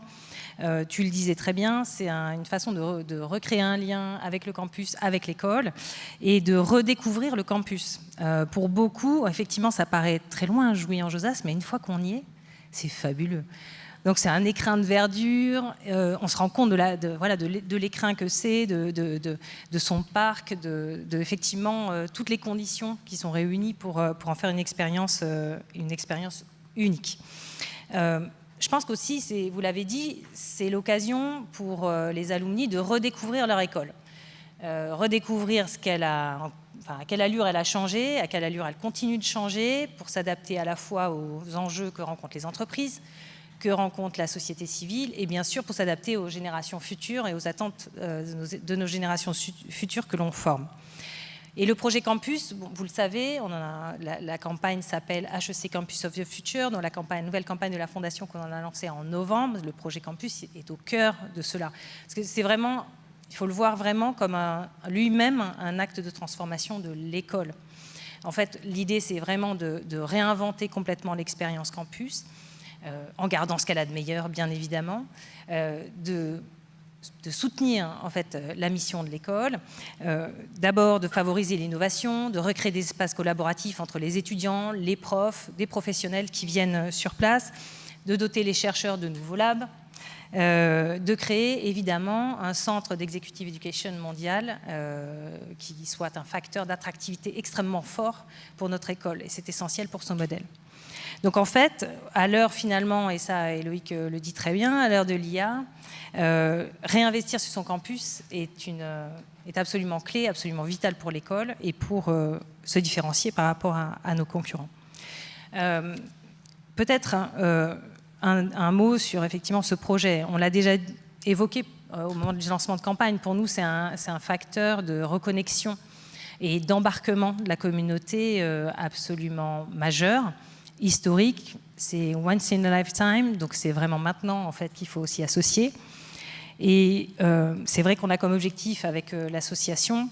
tu le disais très bien, c'est une façon de recréer un lien avec le campus, avec l'école, et de redécouvrir le campus. Pour beaucoup, effectivement, ça paraît très loin, Jouy-en-Josas, mais une fois qu'on y est, c'est fabuleux. Donc c'est un écrin de verdure, on se rend compte de l'écrin que c'est, de son parc, effectivement toutes les conditions qui sont réunies pour en faire une expérience unique. Je pense qu'aussi, vous l'avez dit, c'est l'occasion pour les alumni de redécouvrir leur école. Redécouvrir à quelle allure elle a changé, à quelle allure elle continue de changer, pour s'adapter à la fois aux enjeux que rencontrent les entreprises, que rencontre la société civile, et bien sûr pour s'adapter aux générations futures et aux attentes de nos générations futures que l'on forme. Et le projet Campus, vous le savez, la campagne s'appelle HEC Campus of the Future, donc la nouvelle campagne de la Fondation qu'on a lancée en novembre. Le projet Campus est au cœur de cela. Parce que c'est vraiment, il faut le voir vraiment comme lui-même un acte de transformation de l'école. En fait, l'idée, c'est vraiment de réinventer complètement l'expérience campus, en gardant ce qu'elle a de meilleur, bien évidemment, de soutenir en fait la mission de l'école, d'abord de favoriser l'innovation, de recréer des espaces collaboratifs entre les étudiants, les profs, des professionnels qui viennent sur place, de doter les chercheurs de nouveaux labs, de créer évidemment un centre d'executive education mondial qui soit un facteur d'attractivité extrêmement fort pour notre école, et c'est essentiel pour son modèle. Donc en fait, à l'heure finalement, et ça Éloïc le dit très bien, à l'heure de l'IA, réinvestir sur son campus est absolument clé, absolument vital pour l'école et pour se différencier par rapport à nos concurrents. Peut-être un mot sur effectivement ce projet. On l'a déjà évoqué au moment du lancement de campagne. Pour nous, c'est un facteur de reconnexion et d'embarquement de la communauté absolument majeur. Historique, c'est once in a lifetime, donc c'est vraiment maintenant en fait qu'il faut aussi associer. Et c'est vrai qu'on a comme objectif avec l'association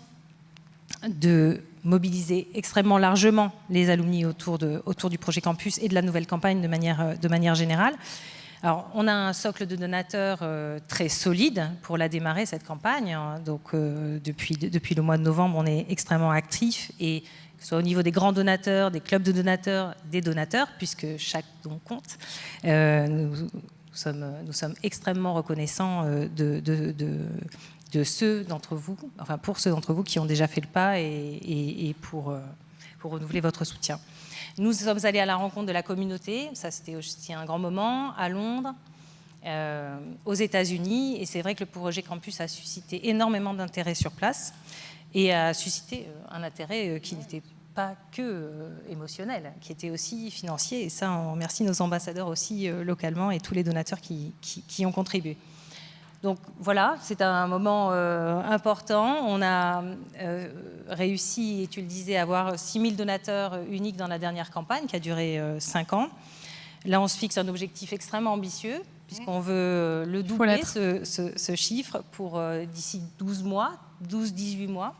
de mobiliser extrêmement largement les alumni autour du projet Campus et de la nouvelle campagne de manière générale. Alors, on a un socle de donateurs très solide pour la démarrer, cette campagne. Donc, depuis le mois de novembre, on est extrêmement actifs, et que ce soit au niveau des grands donateurs, des clubs de donateurs, des donateurs, puisque chaque don compte. Nous sommes extrêmement reconnaissants de ceux d'entre vous, enfin pour ceux d'entre vous qui ont déjà fait le pas et pour renouveler votre soutien. Nous sommes allés à la rencontre de la communauté, ça c'était aussi un grand moment, à Londres, aux États-Unis, et c'est vrai que le projet Campus a suscité énormément d'intérêt sur place et a suscité un intérêt qui n'était pas que émotionnel, qui était aussi financier, et ça on remercie nos ambassadeurs aussi localement et tous les donateurs qui ont contribué. Donc voilà, c'est un moment important. On a réussi, et tu le disais, à avoir 6000 donateurs uniques dans la dernière campagne qui a duré 5 ans. Là, on se fixe un objectif extrêmement ambitieux puisqu'on veut le doubler, ce chiffre, pour d'ici 12-18 mois.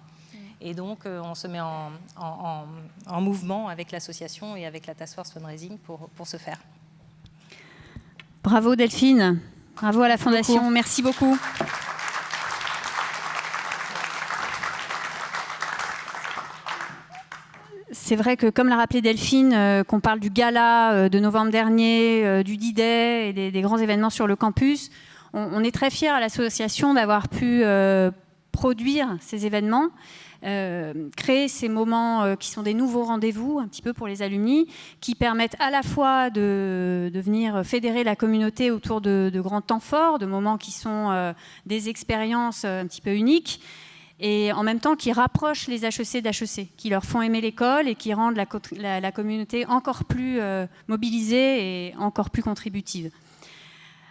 Et donc, on se met en mouvement avec l'association et avec la Task Force Fundraising pour ce faire. Bravo Delphine, bravo à la Fondation, merci beaucoup. C'est vrai que, comme l'a rappelé Delphine, qu'on parle du gala de novembre dernier, du D-Day et des grands événements sur le campus, on est très fiers à l'association d'avoir pu produire ces événements, créer ces moments qui sont des nouveaux rendez-vous, un petit peu pour les alumni, qui permettent à la fois de venir fédérer la communauté autour de grands temps forts, de moments qui sont des expériences un petit peu uniques, et en même temps qui rapprochent les HEC d'HEC, qui leur font aimer l'école et qui rendent la communauté encore plus mobilisée et encore plus contributive.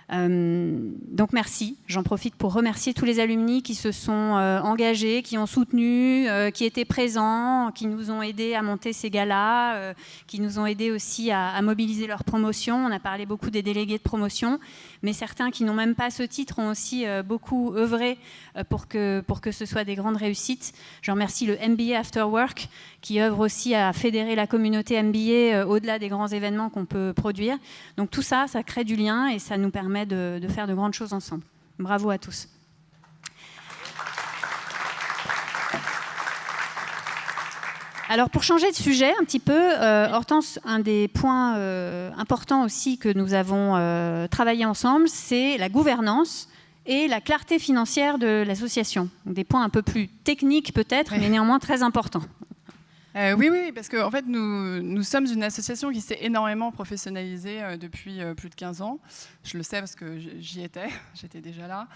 Donc merci, j'en profite pour remercier tous les alumni qui se sont engagés, qui ont soutenu, qui étaient présents, qui nous ont aidés à monter ces galas, qui nous ont aidés aussi à mobiliser leur promotion. On a parlé beaucoup des délégués de promotion, mais certains qui n'ont même pas ce titre ont aussi beaucoup œuvré pour que ce soit des grandes réussites. Je remercie le MBA After Work qui œuvre aussi à fédérer la communauté MBA au-delà des grands événements qu'on peut produire. Donc tout ça, ça crée du lien et ça nous permet de faire de grandes choses ensemble. Bravo à tous. Alors pour changer de sujet un petit peu, Hortense, un des points importants aussi que nous avons travaillé ensemble, c'est la gouvernance et la clarté financière de l'association. Des points un peu plus techniques peut-être, mais néanmoins très importants. Oui, parce qu'en fait, nous sommes une association qui s'est énormément professionnalisée depuis plus de 15 ans. Je le sais parce que j'y étais, j'étais déjà là,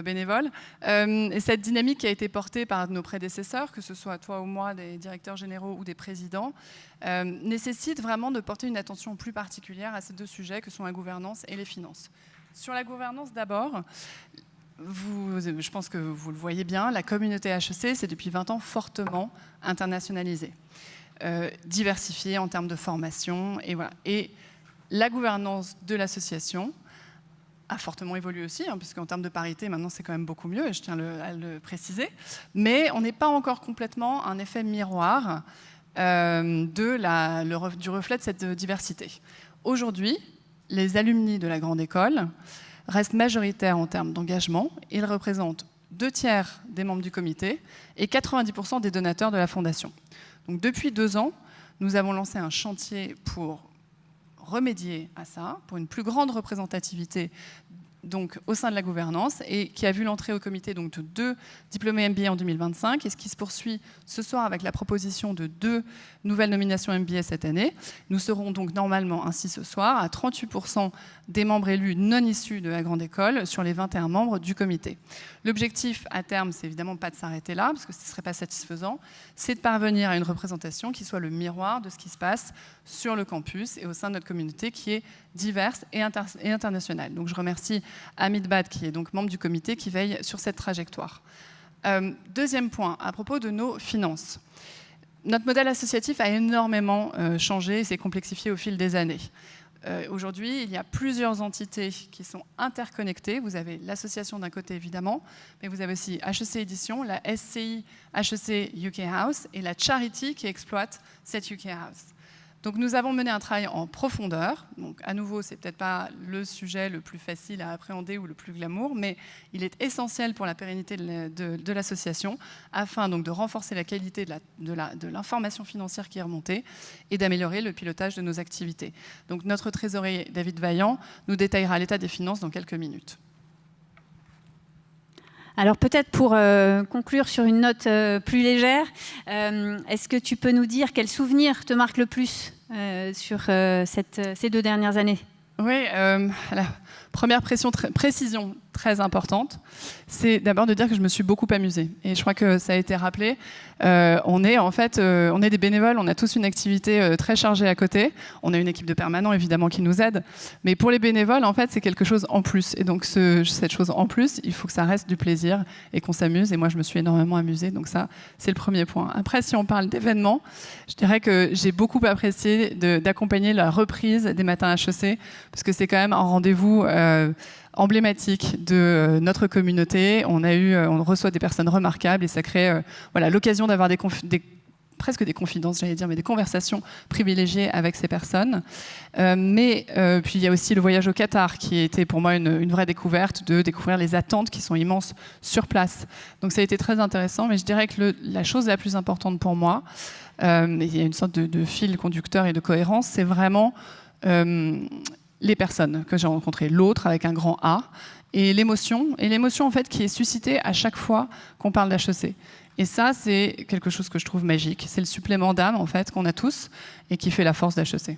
bénévole. Et cette dynamique qui a été portée par nos prédécesseurs, que ce soit toi ou moi, des directeurs généraux ou des présidents, nécessite vraiment de porter une attention plus particulière à ces deux sujets que sont la gouvernance et les finances. Sur la gouvernance d'abord, je pense que vous le voyez bien, la communauté HEC, c'est depuis 20 ans fortement internationalisée, diversifiée en termes de formation. Et, voilà. Et la gouvernance de l'association a fortement évolué aussi, puisqu'en termes de parité, maintenant c'est quand même beaucoup mieux, et je tiens à le préciser. Mais on n'est pas encore complètement un effet miroir du reflet de cette diversité. Aujourd'hui, les alumni de la grande école restent majoritaires en termes d'engagement. Ils représentent 2/3 des membres du comité et 90% des donateurs de la Fondation. Donc depuis 2 ans, nous avons lancé un chantier pour remédier à ça, pour une plus grande représentativité donc, au sein de la gouvernance, et qui a vu l'entrée au comité donc, de 2 diplômés MBA en 2025, et ce qui se poursuit ce soir avec la proposition de 2 nouvelles nominations MBA cette année. Nous serons donc normalement ainsi ce soir à 38% des membres élus non issus de la grande école sur les 21 membres du comité. L'objectif à terme, c'est évidemment pas de s'arrêter là, parce que ce ne serait pas satisfaisant, c'est de parvenir à une représentation qui soit le miroir de ce qui se passe sur le campus et au sein de notre communauté qui est diverse et internationale. Donc je remercie Hamid Bad, qui est donc membre du comité, qui veille sur cette trajectoire. Deuxième point, à propos de nos finances. Notre modèle associatif a énormément changé et s'est complexifié au fil des années. Aujourd'hui, il y a plusieurs entités qui sont interconnectées. Vous avez l'association d'un côté, évidemment, mais vous avez aussi HEC Édition, la SCI HEC UK House et la Charity qui exploite cette UK House. Donc nous avons mené un travail en profondeur. Donc à nouveau, c'est peut-être pas le sujet le plus facile à appréhender ou le plus glamour, mais il est essentiel pour la pérennité de l'association, afin donc de renforcer la qualité de l'information financière qui est remontée et d'améliorer le pilotage de nos activités. Donc notre trésorier David Vaillant nous détaillera l'état des finances dans quelques minutes. Alors peut-être pour conclure sur une note plus légère, est-ce que tu peux nous dire quel souvenir te marque le plus sur ces 2 dernières années ? Oui, la première précision très importante, c'est d'abord de dire que je me suis beaucoup amusée. Et je crois que ça a été rappelé. On est des bénévoles, on a tous une activité très chargée à côté. On a une équipe de permanents, évidemment, qui nous aide. Mais pour les bénévoles, en fait, c'est quelque chose en plus. Et donc, cette chose en plus, il faut que ça reste du plaisir et qu'on s'amuse. Et moi, je me suis énormément amusée. Donc ça, c'est le premier point. Après, si on parle d'événements, je dirais que j'ai beaucoup apprécié d'accompagner la reprise des matins HEC parce que c'est quand même un rendez-vous emblématique de notre communauté. On reçoit des personnes remarquables et ça crée l'occasion d'avoir presque des confidences, j'allais dire, mais des conversations privilégiées avec ces personnes. Puis il y a aussi le voyage au Qatar, qui a été pour moi une vraie découverte, de découvrir les attentes qui sont immenses sur place. Donc ça a été très intéressant, mais je dirais que la chose la plus importante pour moi, il y a une sorte de fil conducteur et de cohérence, c'est vraiment les personnes que j'ai rencontrées, l'autre avec un grand A, et l'émotion en fait qui est suscitée à chaque fois qu'on parle d'HEC. Et ça, c'est quelque chose que je trouve magique. C'est le supplément d'âme, en fait, qu'on a tous et qui fait la force d'HEC.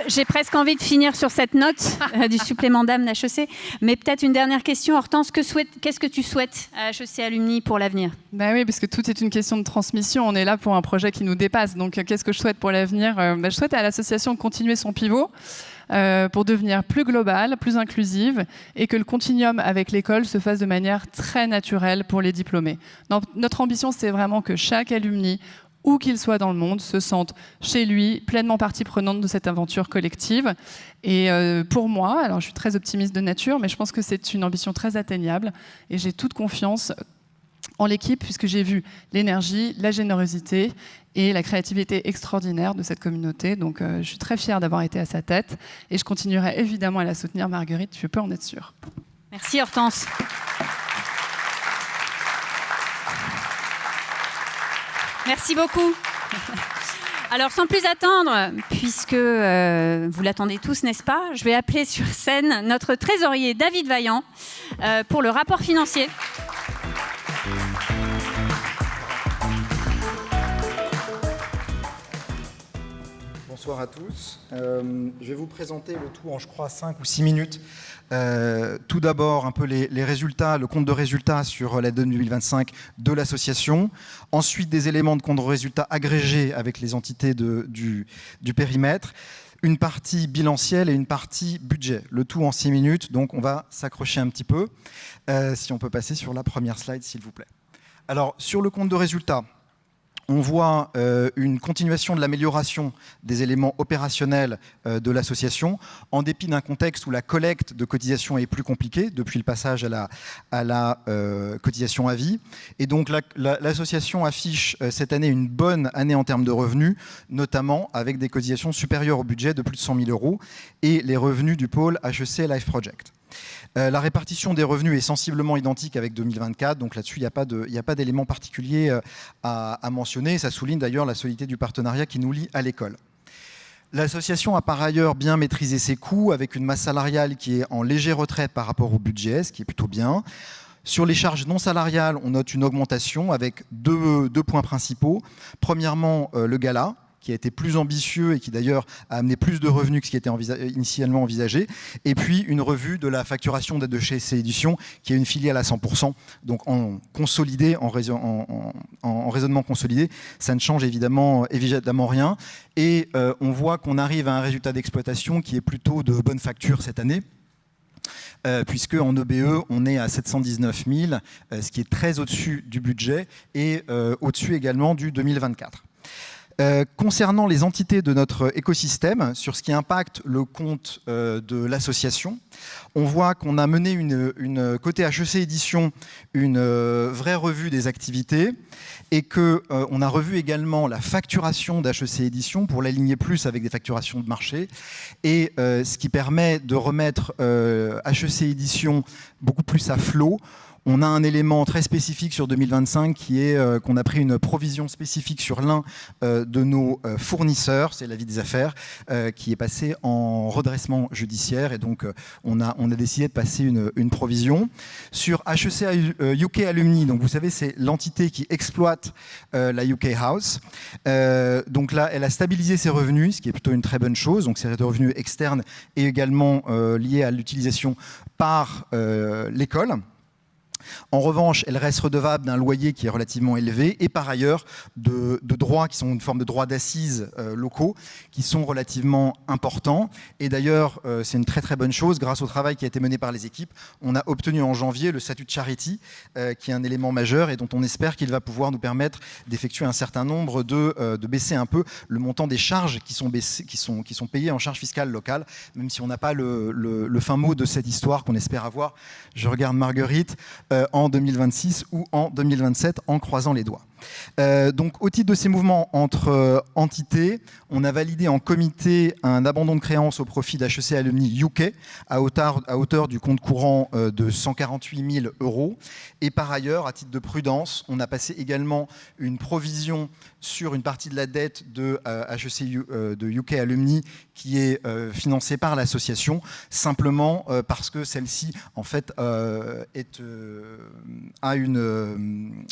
J'ai presque envie de finir sur cette note du supplément d'âme d'HEC. Mais peut-être une dernière question. Hortense, qu'est-ce que tu souhaites à HEC Alumni pour l'avenir ? Oui, parce que tout est une question de transmission. On est là pour un projet qui nous dépasse. Donc, qu'est-ce que je souhaite pour l'avenir ? Je souhaite à l'association continuer son pivot pour devenir plus globale, plus inclusive, et que le continuum avec l'école se fasse de manière très naturelle pour les diplômés. Notre ambition, c'est vraiment que chaque alumni, où qu'il soit dans le monde, se sente chez lui, pleinement partie prenante de cette aventure collective. Et pour moi, alors je suis très optimiste de nature, mais je pense que c'est une ambition très atteignable, et j'ai toute confiance en l'équipe, puisque j'ai vu l'énergie, la générosité et la créativité extraordinaire de cette communauté. Donc je suis très fière d'avoir été à sa tête et je continuerai évidemment à la soutenir, Marguerite, tu peux en être sûre. Merci Hortense. Merci beaucoup. Alors sans plus attendre, puisque vous l'attendez tous, n'est-ce pas, je vais appeler sur scène notre trésorier David Vaillant pour le rapport financier. Bonsoir à tous. Je vais vous présenter le tout en, je crois, 5 ou 6 minutes. Tout d'abord, un peu les résultats, le compte de résultats sur l'année 2025 de l'association. Ensuite, des éléments de compte de résultats agrégés avec les entités du périmètre. Une partie bilancielle et une partie budget. Le tout en 6 minutes, donc on va s'accrocher un petit peu. Si on peut passer sur la première slide, s'il vous plaît. Alors, sur le compte de résultats, on voit une continuation de l'amélioration des éléments opérationnels de l'association, en dépit d'un contexte où la collecte de cotisations est plus compliquée depuis le passage à la cotisation à vie. Et donc l'association affiche cette année une bonne année en termes de revenus, notamment avec des cotisations supérieures au budget de plus de 100 000 € et les revenus du pôle HEC Life Project. La répartition des revenus est sensiblement identique avec 2024, donc là-dessus, il n'y a pas d'élément particulier à mentionner. Ça souligne d'ailleurs la solidité du partenariat qui nous lie à l'école. L'association a par ailleurs bien maîtrisé ses coûts avec une masse salariale qui est en léger retrait par rapport au budget, ce qui est plutôt bien. Sur les charges non salariales, on note une augmentation avec deux points principaux. Premièrement, le gala, qui a été plus ambitieux et qui d'ailleurs a amené plus de revenus que ce qui était initialement envisagé. Et puis une revue de la facturation de chez HEC Éditions, qui est une filiale à 100%, donc en raisonnement consolidé. Ça ne change évidemment rien. Et on voit qu'on arrive à un résultat d'exploitation qui est plutôt de bonne facture cette année. Puisque en EBE, on est à 719 000, ce qui est très au-dessus du budget et au-dessus également du 2024. Concernant les entités de notre écosystème, sur ce qui impacte le compte de l'association, on voit qu'on a mené côté HEC Éditions une vraie revue des activités et qu'on a revu également la facturation d'HEC Éditions pour l'aligner plus avec des facturations de marché et ce qui permet de remettre HEC Éditions beaucoup plus à flot. On a un élément très spécifique sur 2025 qui est qu'on a pris une provision spécifique sur l'un de nos fournisseurs, c'est la vie des affaires, qui est passé en redressement judiciaire et donc on a décidé de passer une provision. Sur HEC UK Alumni, donc vous savez c'est l'entité qui exploite la UK House. Donc là, elle a stabilisé ses revenus, ce qui est plutôt une très bonne chose. Donc c'est des revenus externes et également liés à l'utilisation par l'école. En revanche, elle reste redevable d'un loyer qui est relativement élevé et par ailleurs de droits qui sont une forme de droits d'assises locaux qui sont relativement importants. Et d'ailleurs, c'est une très très bonne chose. Grâce au travail qui a été mené par les équipes, on a obtenu en janvier le statut de charity qui est un élément majeur et dont on espère qu'il va pouvoir nous permettre d'effectuer un certain nombre de baisser un peu le montant des charges qui sont payées en charges fiscales locales, même si on n'a pas le fin mot de cette histoire qu'on espère avoir, je regarde Marguerite, en 2026 ou en 2027 en croisant les doigts. Donc au titre de ces mouvements entre entités, on a validé en comité un abandon de créances au profit d'HEC Alumni UK à hauteur du compte courant de 148 000 €. Et par ailleurs, à titre de prudence, on a passé également une provision sur une partie de la dette de HEC de UK Alumni qui est financée par l'association, simplement parce que celle-ci en fait a une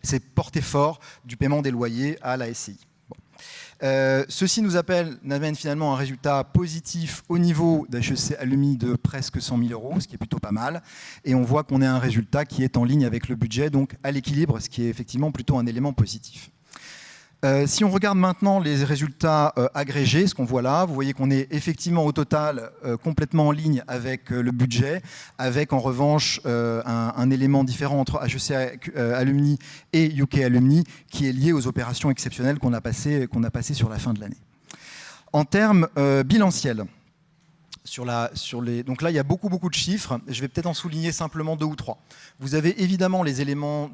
c'est porté fort du paiement des loyers à la SCI. Bon. Ceci nous amène finalement un résultat positif au niveau d'HEC Alumni de presque 100 000 €, ce qui est plutôt pas mal. Et on voit qu'on a un résultat qui est en ligne avec le budget, donc à l'équilibre, ce qui est effectivement plutôt un élément positif. Si on regarde maintenant les résultats agrégés, ce qu'on voit là, vous voyez qu'on est effectivement au total complètement en ligne avec le budget, avec en revanche un élément différent entre HEC Alumni et UK Alumni qui est lié aux opérations exceptionnelles qu'on a passées sur la fin de l'année. En termes bilanciels, donc là, il y a beaucoup de chiffres. Je vais peut-être en souligner simplement 2 ou 3. Vous avez évidemment les éléments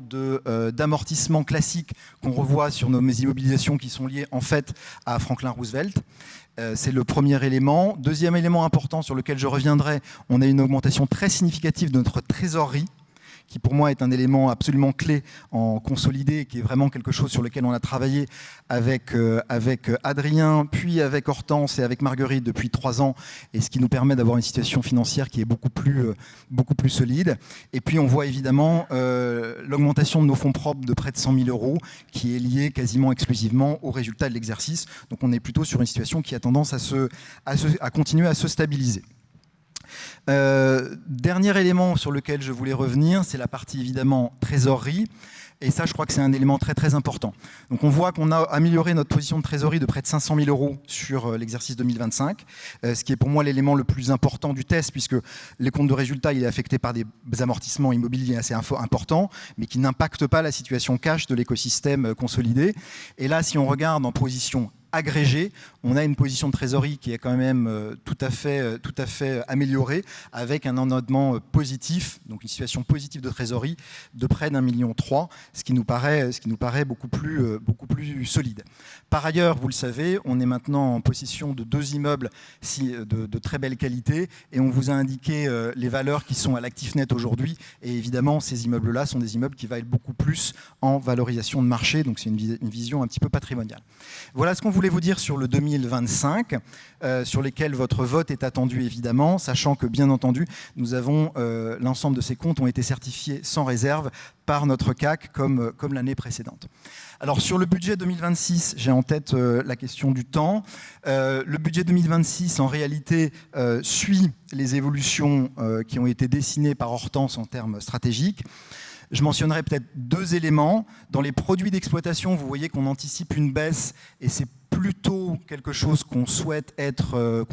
d'amortissement classiques qu'on revoit sur nos immobilisations qui sont liés en fait à Franklin Roosevelt. C'est le premier élément. Deuxième élément important sur lequel je reviendrai, on a une augmentation très significative de notre trésorerie, qui pour moi est un élément absolument clé en consolidé, qui est vraiment quelque chose sur lequel on a travaillé avec Adrien, puis avec Hortense et avec Marguerite depuis 3 ans, et ce qui nous permet d'avoir une situation financière qui est beaucoup plus solide. Et puis on voit évidemment l'augmentation de nos fonds propres de près de 100 000 €, qui est liée quasiment exclusivement au résultat de l'exercice. Donc on est plutôt sur une situation qui a tendance à continuer à se stabiliser. Dernier élément sur lequel je voulais revenir, c'est la partie évidemment trésorerie. Et ça, je crois que c'est un élément très très important. Donc on voit qu'on a amélioré notre position de trésorerie de près de 500 000 € sur l'exercice 2025, ce qui est pour moi l'élément le plus important du test, puisque les comptes de résultats, il est affecté par des amortissements immobiliers assez importants, mais qui n'impactent pas la situation cash de l'écosystème consolidé. Et là, si on regarde en position agrégé, on a une position de trésorerie qui est quand même tout à fait améliorée, avec un endettement positif, donc une situation positive de trésorerie de près d'1,3 million, ce qui nous paraît beaucoup plus solide. Par ailleurs, vous le savez, on est maintenant en possession de 2 immeubles de très belle qualité, et on vous a indiqué les valeurs qui sont à l'actif net aujourd'hui, et évidemment ces immeubles-là sont des immeubles qui valent beaucoup plus en valorisation de marché, donc c'est une vision un petit peu patrimoniale. Voilà ce qu'on voulait vous dire sur le 2025, sur lesquels votre vote est attendu évidemment, sachant que bien entendu, nous avons l'ensemble de ces comptes ont été certifiés sans réserve par notre CAC comme l'année précédente. Alors sur le budget 2026, j'ai en tête la question du temps. Le budget 2026 en réalité suit les évolutions qui ont été dessinées par Hortense en termes stratégiques. Je mentionnerai peut-être 2 éléments. Dans les produits d'exploitation, vous voyez qu'on anticipe une baisse et c'est plutôt quelque chose qu'on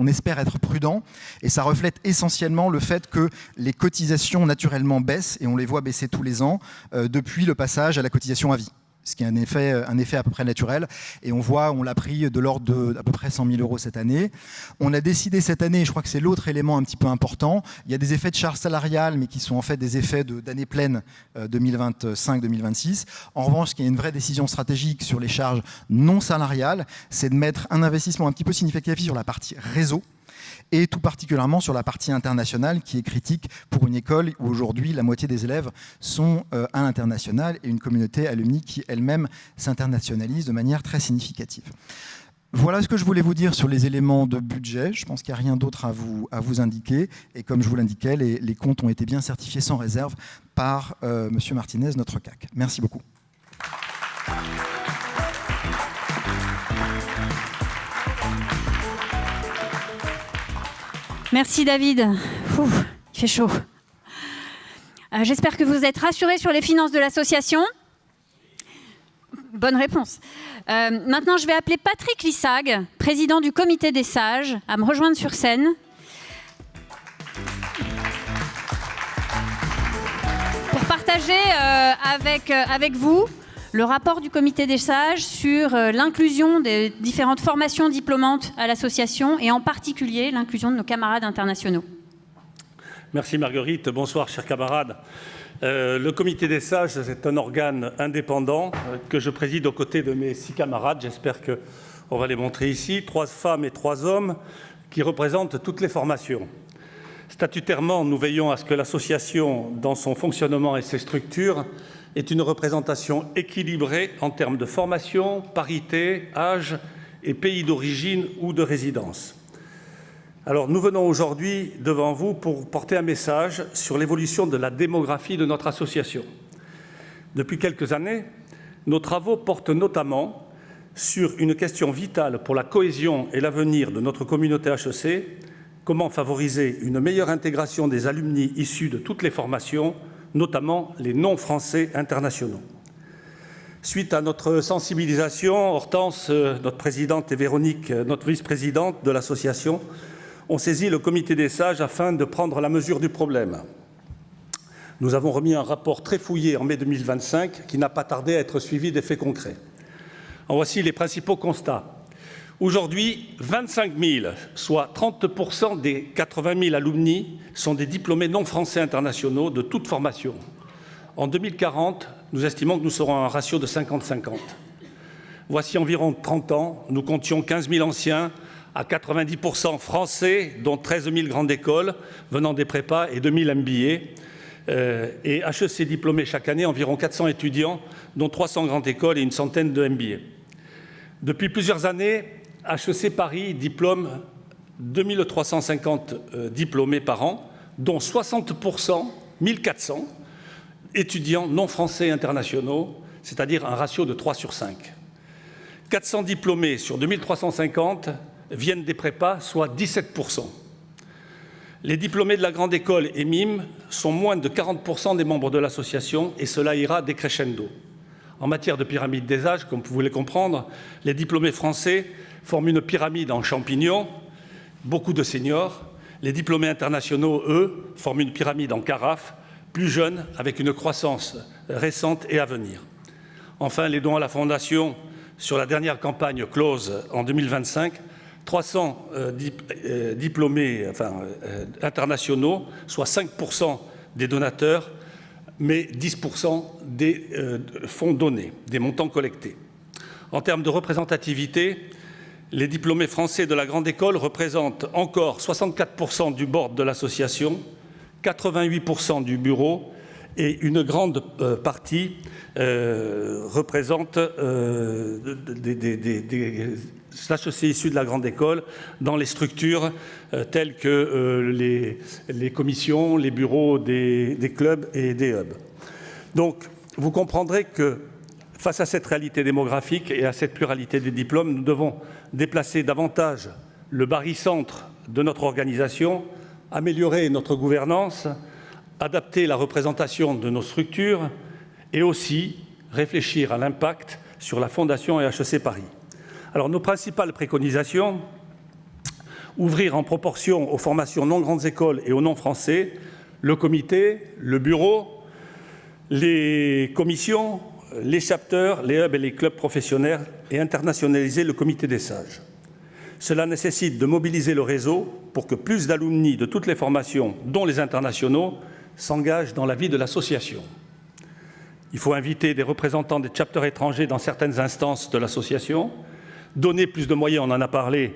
espère être prudent. Et ça reflète essentiellement le fait que les cotisations naturellement baissent et on les voit baisser tous les ans depuis le passage à la cotisation à vie, ce qui est un effet à peu près naturel. Et on l'a pris de l'ordre d'à peu près 100 000 € cette année. On a décidé cette année, et je crois que c'est l'autre élément un petit peu important, il y a des effets de charges salariales, mais qui sont en fait des effets d'année pleine 2025-2026. En revanche, ce qui est une vraie décision stratégique sur les charges non salariales, c'est de mettre un investissement un petit peu significatif sur la partie réseau, et tout particulièrement sur la partie internationale qui est critique pour une école où aujourd'hui la moitié des élèves sont à l'international et une communauté alumni qui elle-même s'internationalise de manière très significative. Voilà ce que je voulais vous dire sur les éléments de budget. Je pense qu'il n'y a rien d'autre à vous indiquer. Et comme je vous l'indiquais, les comptes ont été bien certifiés sans réserve par M. Martinez, notre CAC. Merci beaucoup. Merci David. Il fait chaud. J'espère que vous êtes rassurés sur les finances de l'association. Bonne réponse. Maintenant, je vais appeler Patrick Lissag, président du comité des sages, à me rejoindre sur scène. Pour partager avec vous le rapport du comité des sages sur l'inclusion des différentes formations diplômantes à l'association et en particulier l'inclusion de nos camarades internationaux. Merci Marguerite. Bonsoir chers camarades. Le comité des sages est un organe indépendant que je préside aux côtés de mes 6 camarades. J'espère qu'on va les montrer ici. 3 femmes et 3 hommes qui représentent toutes les formations. Statutairement, nous veillons à ce que l'association, dans son fonctionnement et ses structures, ait une représentation équilibrée en termes de formation, parité, âge et pays d'origine ou de résidence. Alors, nous venons aujourd'hui devant vous pour porter un message sur l'évolution de la démographie de notre association. Depuis quelques années, nos travaux portent notamment sur une question vitale pour la cohésion et l'avenir de notre communauté HEC, comment favoriser une meilleure intégration des alumni issus de toutes les formations, notamment les non-français internationaux. Suite à notre sensibilisation, Hortense, notre présidente, et Véronique, notre vice-présidente de l'association, ont saisi le comité des sages afin de prendre la mesure du problème. Nous avons remis un rapport très fouillé en mai 2025 qui n'a pas tardé à être suivi d'effets concrets. En voici les principaux constats. Aujourd'hui, 25 000, soit 30% des 80 000 alumni, sont des diplômés non français internationaux de toute formation. En 2040, nous estimons que nous serons à un ratio de 50-50. Voici environ 30 ans, nous comptions 15 000 anciens, à 90% français, dont 13 000 grandes écoles, venant des prépas et 2 000 MBA. Et HEC diplômés chaque année, environ 400 étudiants, dont 300 grandes écoles et une centaine de MBA. Depuis plusieurs années, HEC Paris diplôme 2350 diplômés par an, dont 60%, 1400, étudiants non français internationaux, c'est-à-dire un ratio de 3 sur 5. 400 diplômés sur 2350 viennent des prépas, soit 17%. Les diplômés de la grande école et MIM sont moins de 40% des membres de l'association et cela ira décrescendo. En matière de pyramide des âges, comme vous voulez comprendre, les diplômés français forment une pyramide en champignon, beaucoup de seniors. Les diplômés internationaux, eux, forment une pyramide en carafe, plus jeunes, avec une croissance récente et à venir. Enfin, les dons à la Fondation sur la dernière campagne close en 2025, 300 diplômés internationaux, soit 5% des donateurs, mais 10% des fonds donnés, des montants collectés. En termes de représentativité, les diplômés français de la grande école représentent encore 64% du board de l'association, 88% du bureau et une grande partie représente des HEC issus de la grande école dans les structures telles que les commissions, les bureaux des clubs et des hubs. Donc, vous comprendrez que face à cette réalité démographique et à cette pluralité des diplômes, nous devons déplacer davantage le barycentre de notre organisation, améliorer notre gouvernance, adapter la représentation de nos structures et aussi réfléchir à l'impact sur la Fondation et HEC Paris. Alors, nos principales préconisations, ouvrir en proportion aux formations non grandes écoles et aux non-français, le comité, le bureau, les commissions, les chapters, les hubs et les clubs professionnels et internationaliser le comité des sages. Cela nécessite de mobiliser le réseau pour que plus d'alumni de toutes les formations, dont les internationaux, s'engagent dans la vie de l'association. Il faut inviter des représentants des chapters étrangers dans certaines instances de l'association, donner plus de moyens, on en a parlé,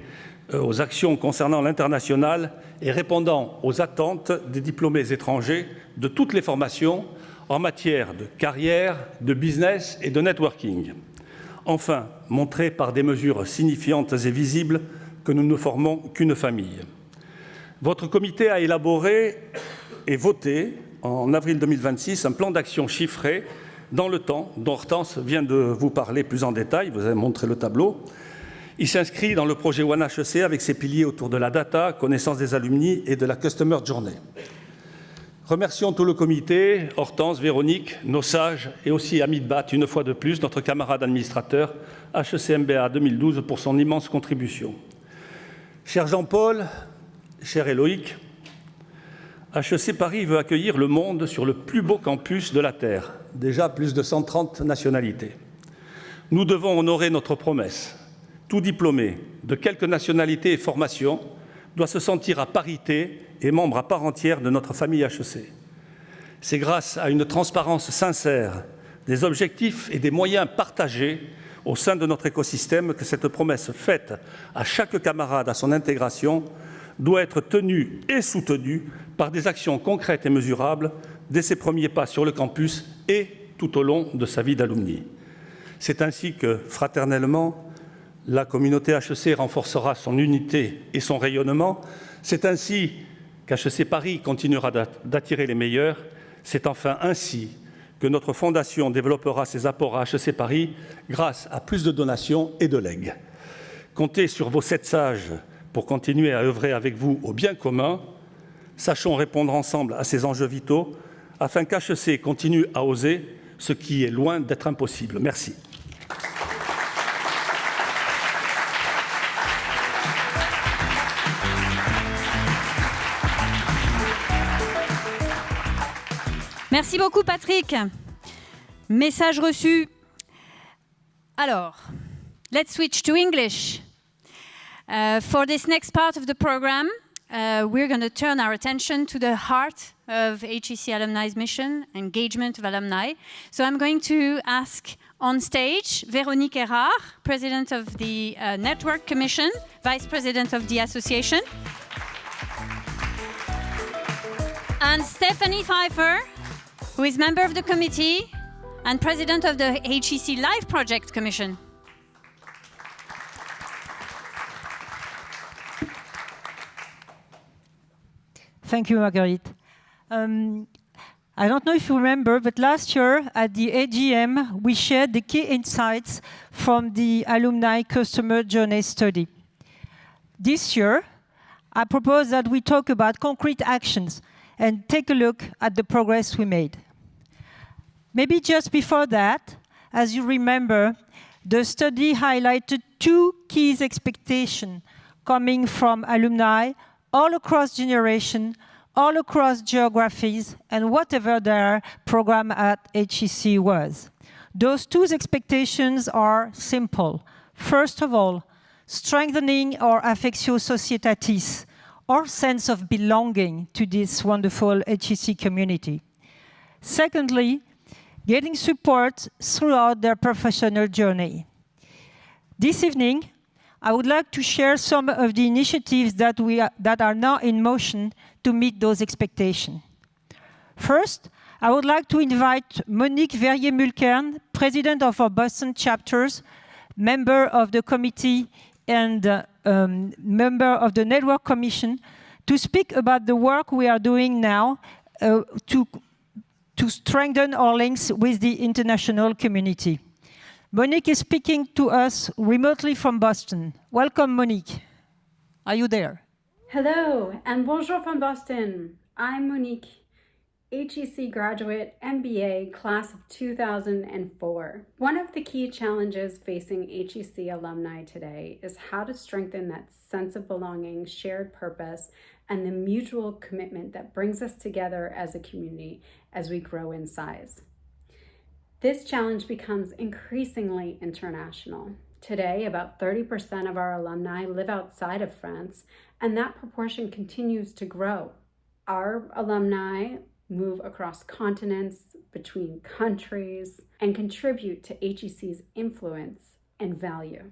aux actions concernant l'international et répondant aux attentes des diplômés étrangers de toutes les formations en matière de carrière, de business et de networking. Enfin, montrer par des mesures signifiantes et visibles que nous ne formons qu'une famille. Votre comité a élaboré et voté en avril 2026 un plan d'action chiffré dans le temps, dont Hortense vient de vous parler plus en détail, vous avez montré le tableau. Il s'inscrit dans le projet One HEC avec ses piliers autour de la data, connaissance des alumni et de la Customer Journey. Remercions tout le comité, Hortense, Véronique, nos sages et aussi Amit Bat, une fois de plus, notre camarade administrateur HEC-MBA 2012 pour son immense contribution. Cher Jean-Paul, cher Éloïc, HEC Paris veut accueillir le monde sur le plus beau campus de la Terre, déjà plus de 130 nationalités. Nous devons honorer notre promesse. Tout diplômé, de quelque nationalité et formation, doit se sentir à parité et membre à part entière de notre famille HEC. C'est grâce à une transparence sincère, des objectifs et des moyens partagés au sein de notre écosystème que cette promesse faite à chaque camarade à son intégration doit être tenue et soutenue par des actions concrètes et mesurables dès ses premiers pas sur le campus et tout au long de sa vie d'alumni. C'est ainsi que, fraternellement, la communauté HEC renforcera son unité et son rayonnement. C'est ainsi qu'HEC Paris continuera d'attirer les meilleurs. C'est enfin ainsi que notre fondation développera ses apports à HEC Paris grâce à plus de donations et de legs. Comptez sur vos 7 sages pour continuer à œuvrer avec vous au bien commun. Sachons répondre ensemble à ces enjeux vitaux afin qu'HEC continue à oser, ce qui est loin d'être impossible. Merci. Merci beaucoup, Patrick. Message reçu. Alors, let's switch to English. For this next part of the program, we're going to turn our attention to the heart of HEC Alumni's mission, engagement of alumni. So I'm going to ask on stage Véronique Erard, President of the Network Commission, Vice President of the Association, and Stephanie Pfeiffer, who is member of the committee and president of the HEC Life Project Commission. Thank you, Marguerite. I don't know if you remember, but last year at the AGM, we shared the key insights from the Alumni Customer Journey Study. This year, I propose that we talk about concrete actions and take a look at the progress we made. Maybe just before that, as you remember, the study highlighted 2 key expectations coming from alumni all across generations, all across geographies, and whatever their program at HEC was. Those 2 expectations are simple. First of all, strengthening our affectio societatis, our sense of belonging to this wonderful HEC community. Secondly, getting support throughout their professional journey. This evening, I would like to share some of the initiatives that are now in motion to meet those expectations. First, I would like to invite Monique Verrier-Mulkern, President of our Boston chapters, member of the committee and member of the Network Commission, to speak about the work we are doing now to strengthen our links with the international community. Monique is speaking to us remotely from Boston. Welcome, Monique. Are you there? Hello, and bonjour from Boston. I'm Monique, HEC graduate, MBA, class of 2004. One of the key challenges facing HEC alumni today is how to strengthen that sense of belonging, shared purpose, and the mutual commitment that brings us together as a community as we grow in size. This challenge becomes increasingly international. Today, about 30% of our alumni live outside of France, and that proportion continues to grow. Our alumni move across continents, between countries, and contribute to HEC's influence and value.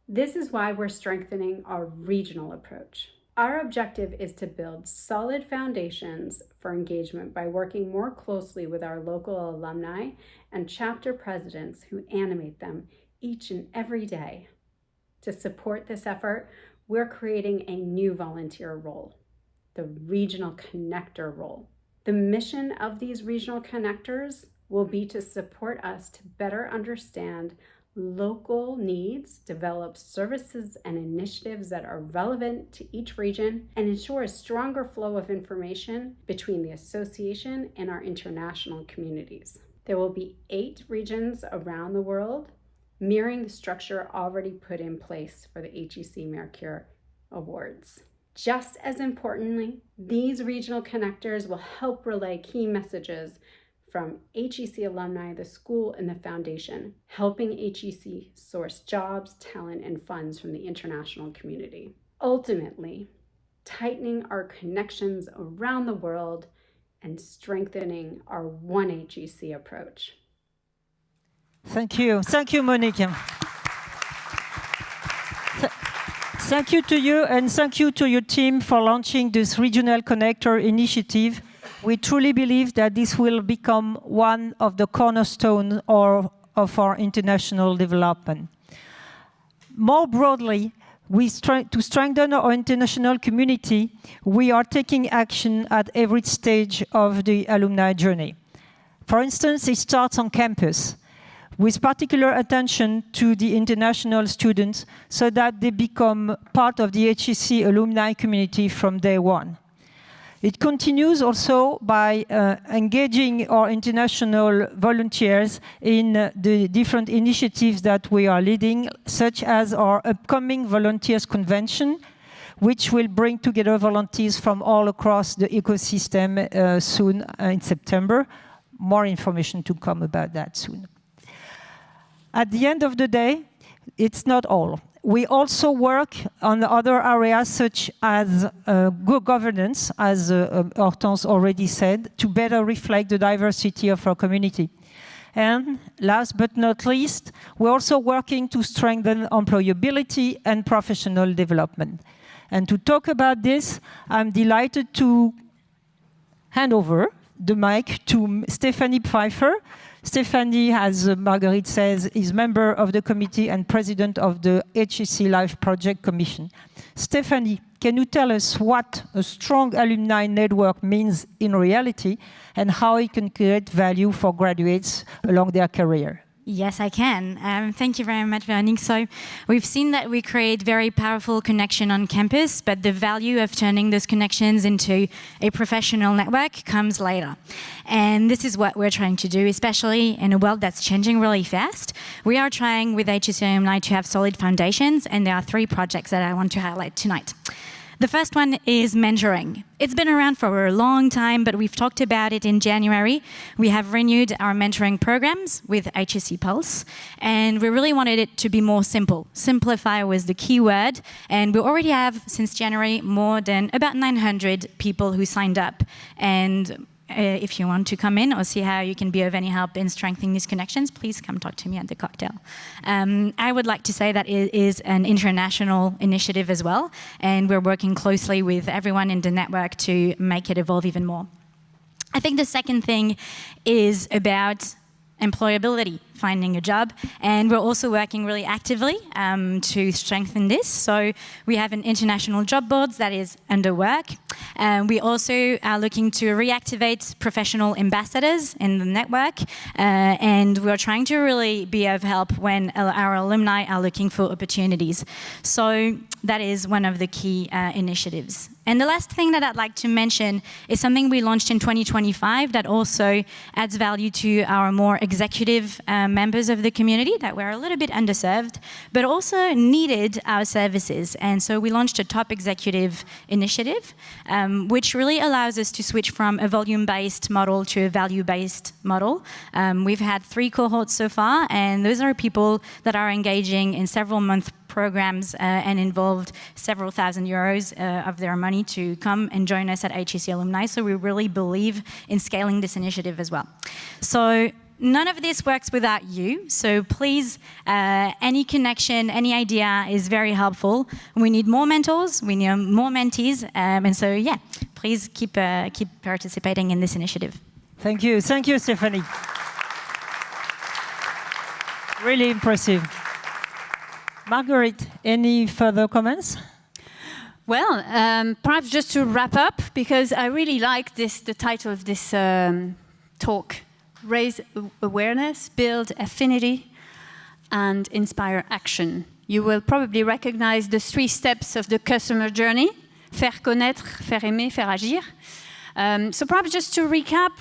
This is why we're strengthening our regional approach. Our objective is to build solid foundations for engagement by working more closely with our local alumni and chapter presidents who animate them each and every day. To support this effort, we're creating a new volunteer role, the regional connector role. The mission of these regional connectors will be to support us to better understand local needs, develop services and initiatives that are relevant to each region, and ensure a stronger flow of information between the association and our international communities. There will be 8 regions around the world, mirroring the structure already put in place for the HEC Mercure Awards. Just as importantly, these regional connectors will help relay key messages from HEC alumni, the school, and the foundation, helping HEC source jobs, talent, and funds from the international community. Ultimately, tightening our connections around the world and strengthening our one HEC approach. Thank you. Thank you, Monique. Thank you to you, and thank you to your team for launching this Regional Connector initiative. We truly believe that this will become one of the cornerstones of our international development. More broadly, to strengthen our international community, we are taking action at every stage of the alumni journey. For instance, it starts on campus, with particular attention to the international students so that they become part of the HEC alumni community from day one. It continues also by engaging our international volunteers in the different initiatives that we are leading, such as our upcoming Volunteers Convention, which will bring together volunteers from all across the ecosystem soon in September. More information to come about that soon. At the end of the day, it's not all. We also work on other areas such as good governance, as Hortense already said, to better reflect the diversity of our community. And last but not least, we're also working to strengthen employability and professional development. And to talk about this, I'm delighted to hand over the mic to Stephanie Pfeiffer. Stephanie, as Marguerite says, is member of the committee and president of the HEC Life Project Commission. Stephanie, can you tell us what a strong alumni network means in reality and how it can create value for graduates along their career? Yes, I can. Thank you very much, Veronique. So we've seen that we create very powerful connection on campus, but the value of turning those connections into a professional network comes later. And this is what we're trying to do, especially in a world that's changing really fast. We are trying with HEC Alumni to have solid foundations, and there are 3 projects that I want to highlight tonight. The first one is mentoring. It's been around for a long time, but we've talked about it in January. We have renewed our mentoring programs with HEC Pulse, and we really wanted it to be more simple. Simplify was the key word, and we already have, since January, more than about 900 people who signed up. And if you want to come in or see how you can be of any help in strengthening these connections, please come talk to me at the cocktail. I would like to say that it is an international initiative as well, and we're working closely with everyone in the network to make it evolve even more. I think the second thing is about employability, finding a job, and we're also working really actively to strengthen this. So we have an international job boards that is under work. We also are looking to reactivate professional ambassadors in the network, and we're trying to really be of help when our alumni are looking for opportunities. So that is one of the key initiatives. And the last thing that I'd like to mention is something we launched in 2025 that also adds value to our more executive members of the community that were a little bit underserved, but also needed our services. And so we launched a top executive initiative, which really allows us to switch from a volume-based model to a value-based model. We've had 3 cohorts so far, and those are people that are engaging in several-month programs and involved several thousand euros of their money to come and join us at HEC Alumni. So we really believe in scaling this initiative as well. So none of this works without you. So please, any connection, any idea is very helpful. We need more mentors, we need more mentees. And so, yeah, please keep participating in this initiative. Thank you, Stephanie. Really impressive. Marguerite, any further comments? Well, perhaps just to wrap up, because I really like the title of this talk, Raise Awareness, Build Affinity. and inspire action. You will probably recognize the 3 steps of the customer journey: faire connaître, faire aimer, faire agir. So perhaps just to recap,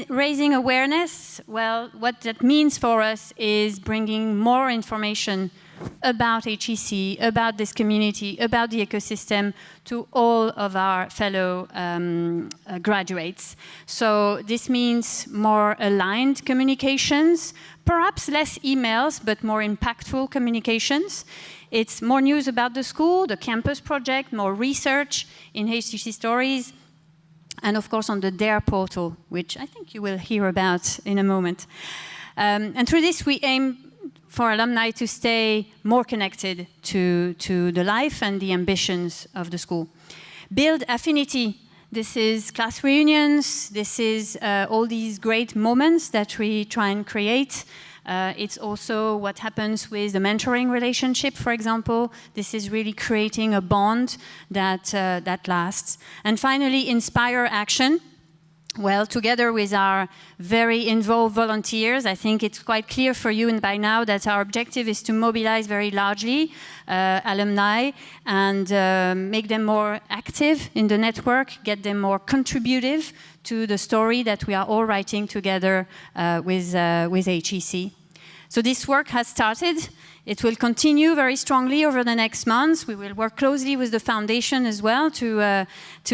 raising awareness, well, what that means for us is bringing more information about HEC, about this community, about the ecosystem to all of our fellow graduates. So this means more aligned communications, perhaps less emails, but more impactful communications. It's more news about the school, the campus project, more research in HEC Stories, and of course on the DARE portal, which I think you will hear about in a moment. And through this we aim for alumni to stay more connected to the life and the ambitions of the school. Build affinity. This is class reunions, this is all these great moments that we try and create. It's also what happens with the mentoring relationship, for example. This is really creating a bond that lasts. And finally, inspire action. Well, together with our very involved volunteers, I think it's quite clear for you and by now that our objective is to mobilize very largely alumni and make them more active in the network, get them more contributive to the story that we are all writing together with HEC. So this work has started. It will continue very strongly over the next months. We will work closely with the foundation as well to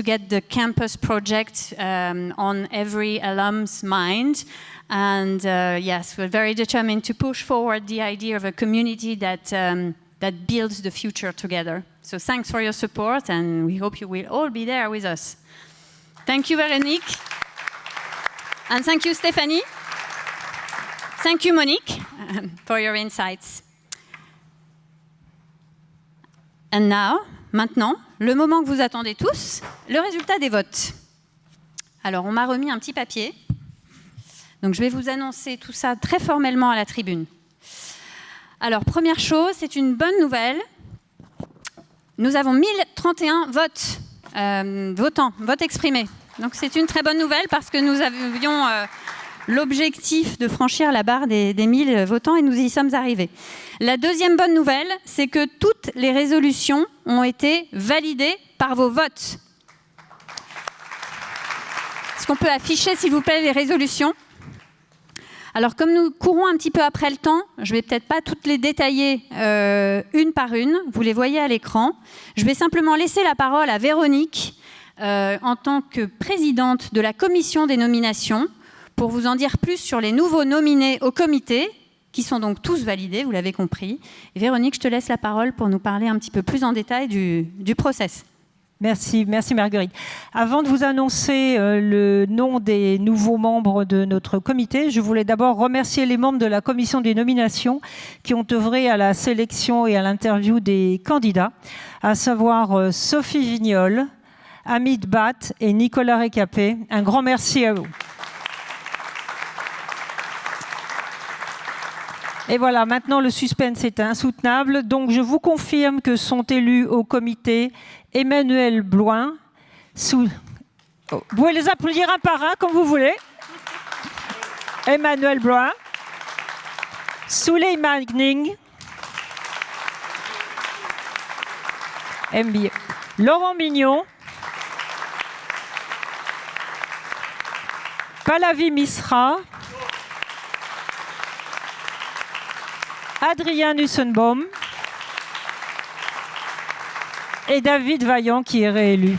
get the campus project on every alum's mind. And yes, we're very determined to push forward the idea of a community that builds the future together. So thanks for your support, and we hope you will all be there with us. Thank you, Véronique. And thank you, Stéphanie. Thank you, Monique, for your insights. And now, maintenant, le moment que vous attendez tous, le résultat des votes. Alors, on m'a remis un petit papier. Donc, je vais vous annoncer tout ça très formellement à la tribune. Alors, première chose, c'est une bonne nouvelle. Nous avons 1031 votes exprimés. Donc, c'est une très bonne nouvelle parce que nous avions l'objectif de franchir la barre des 1000 votants et nous y sommes arrivés. La deuxième bonne nouvelle, c'est que toutes les résolutions ont été validées par vos votes. Est-ce qu'on peut afficher, s'il vous plaît, les résolutions ? Alors, comme nous courons un petit peu après le temps, je ne vais peut-être pas toutes les détailler une par une. Vous les voyez à l'écran. Je vais simplement laisser la parole à Véronique en tant que présidente de la commission des nominations, pour vous en dire plus sur les nouveaux nominés au comité, qui sont donc tous validés, vous l'avez compris. Et Véronique, je te laisse la parole pour nous parler un petit peu plus en détail du process. Merci Marguerite. Avant de vous annoncer le nom des nouveaux membres de notre comité, je voulais d'abord remercier les membres de la commission des nominations qui ont œuvré à la sélection et à l'interview des candidats, à savoir Sophie Vignol, Hamid Bat et Nicolas Récapé. Un grand merci à vous. Et voilà, maintenant le suspense est insoutenable. Donc je vous confirme que sont élus au comité Emmanuel Bloin. Vous pouvez les applaudir un par un comme vous voulez. Emmanuel Bloin. Souleymane Gning. MBA. Laurent Mignon. Pallavi Misra. Adrien Nussenbaum et David Vaillant qui est réélu.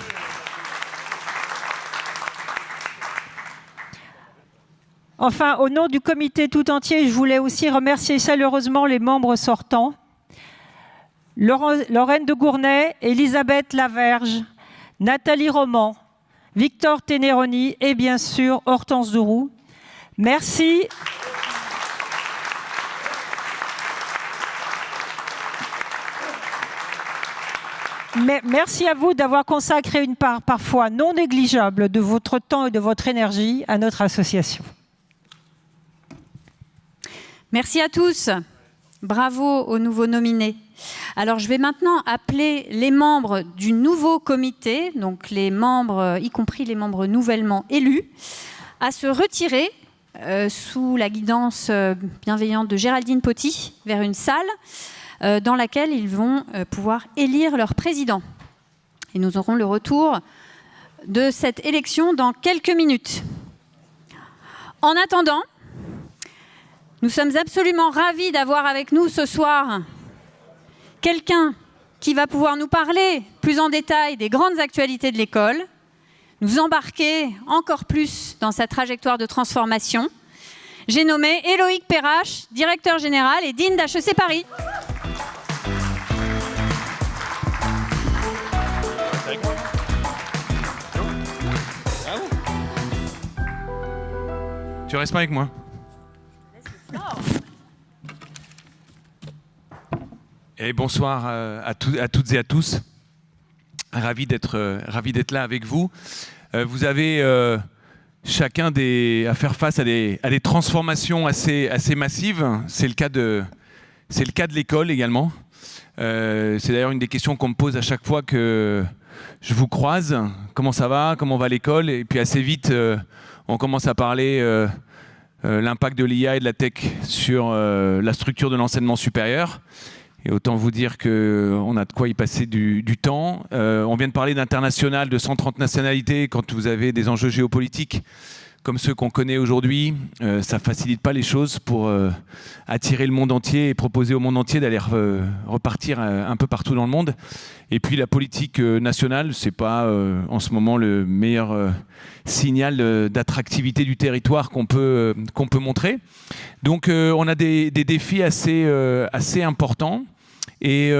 Enfin, au nom du comité tout entier, je voulais aussi remercier chaleureusement les membres sortants. Lorraine de Gournay, Elisabeth Laverge, Nathalie Roman, Victor Ténéroni et bien sûr Hortense Deroux. Merci. Merci à vous d'avoir consacré une part parfois non négligeable de votre temps et de votre énergie à notre association. Merci à tous. Bravo aux nouveaux nominés. Alors, je vais maintenant appeler les membres du nouveau comité, donc les membres, y compris les membres nouvellement élus, à se retirer sous la guidance bienveillante de Géraldine Poty, vers une salle dans laquelle ils vont pouvoir élire leur président. Et nous aurons le retour de cette élection dans quelques minutes. En attendant, nous sommes absolument ravis d'avoir avec nous ce soir quelqu'un qui va pouvoir nous parler plus en détail des grandes actualités de l'école, nous embarquer encore plus dans sa trajectoire de transformation. J'ai nommé Héloïque Perrache, directeur général et dean d'HEC Paris. Tu restes pas avec moi? Et bonsoir à toutes et à tous. Ravi d'être là avec vous. Vous avez chacun à faire face à des transformations assez massives. C'est le cas de l'école également. C'est d'ailleurs une des questions qu'on me pose à chaque fois que je vous croise. Comment ça va? Comment va l'école? Et puis assez vite, on commence à parler l'impact de l'IA et de la tech sur la structure de l'enseignement supérieur. Et autant vous dire qu'on a de quoi y passer du temps. On vient de parler d'international, de 130 nationalités. Quand vous avez des enjeux géopolitiques comme ceux qu'on connaît aujourd'hui, ça ne facilite pas les choses pour attirer le monde entier et proposer au monde entier d'aller repartir un peu partout dans le monde. Et puis la politique nationale, ce n'est pas en ce moment le meilleur signal d'attractivité du territoire qu'on peut montrer. Donc on a des défis assez importants. Et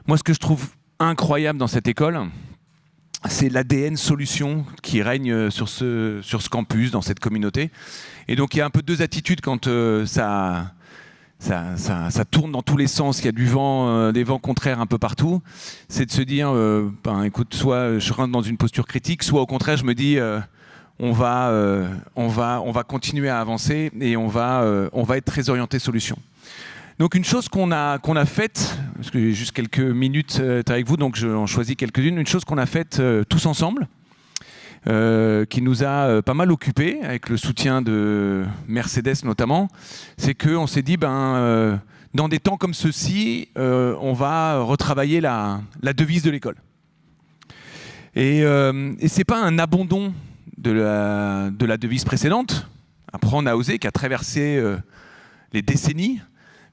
moi, ce que je trouve incroyable dans cette école, c'est l'ADN solution qui règne sur ce campus, dans cette communauté. Et donc, il y a un peu deux attitudes quand ça tourne dans tous les sens, il y a du vent, des vents contraires un peu partout. C'est de se dire, écoute, soit je rentre dans une posture critique, soit au contraire, je me dis, on va continuer à avancer et on va être très orienté solution. Donc une chose qu'on a faite, parce que j'ai juste quelques minutes avec vous, donc j'en choisis quelques-unes, une chose qu'on a faite tous ensemble, qui nous a pas mal occupés, avec le soutien de Mercedes notamment, c'est qu'on s'est dit, dans des temps comme ceux-ci, on va retravailler la devise de l'école. Et c'est pas un abandon de la devise précédente, apprendre à oser, qui a traversé les décennies,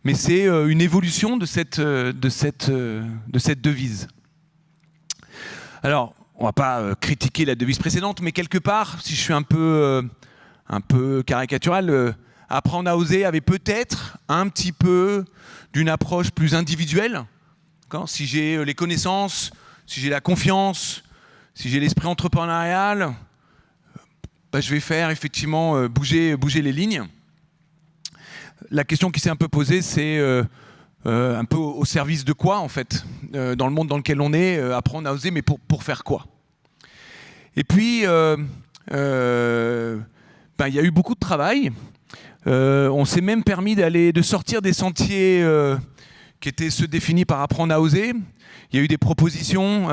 mais c'est une évolution de cette devise. Alors, on ne va pas critiquer la devise précédente, mais quelque part, si je suis un peu caricatural, apprendre à oser avait peut-être un petit peu d'une approche plus individuelle. Si j'ai les connaissances, si j'ai la confiance, si j'ai l'esprit entrepreneurial, je vais faire effectivement bouger les lignes. La question qui s'est un peu posée, c'est un peu au service de quoi, en fait, dans le monde dans lequel on est, apprendre à oser, mais pour faire quoi? Et puis, il y a eu beaucoup de travail. On s'est même permis de sortir des sentiers qui étaient ceux définis par apprendre à oser. Il y a eu des propositions,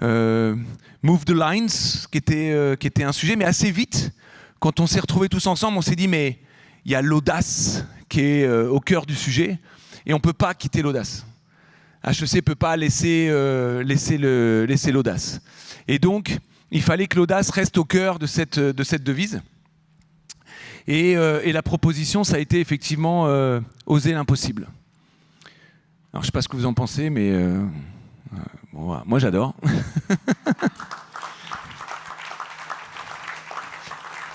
Move the Lines, qui était un sujet, mais assez vite, quand on s'est retrouvés tous ensemble, on s'est dit, mais il y a l'audace qui est au cœur du sujet et on ne peut pas quitter l'audace. HEC ne peut pas laisser l'audace. Et donc, il fallait que l'audace reste au cœur de cette devise. Et la proposition, ça a été effectivement oser l'impossible. Alors, je ne sais pas ce que vous en pensez, mais moi, j'adore.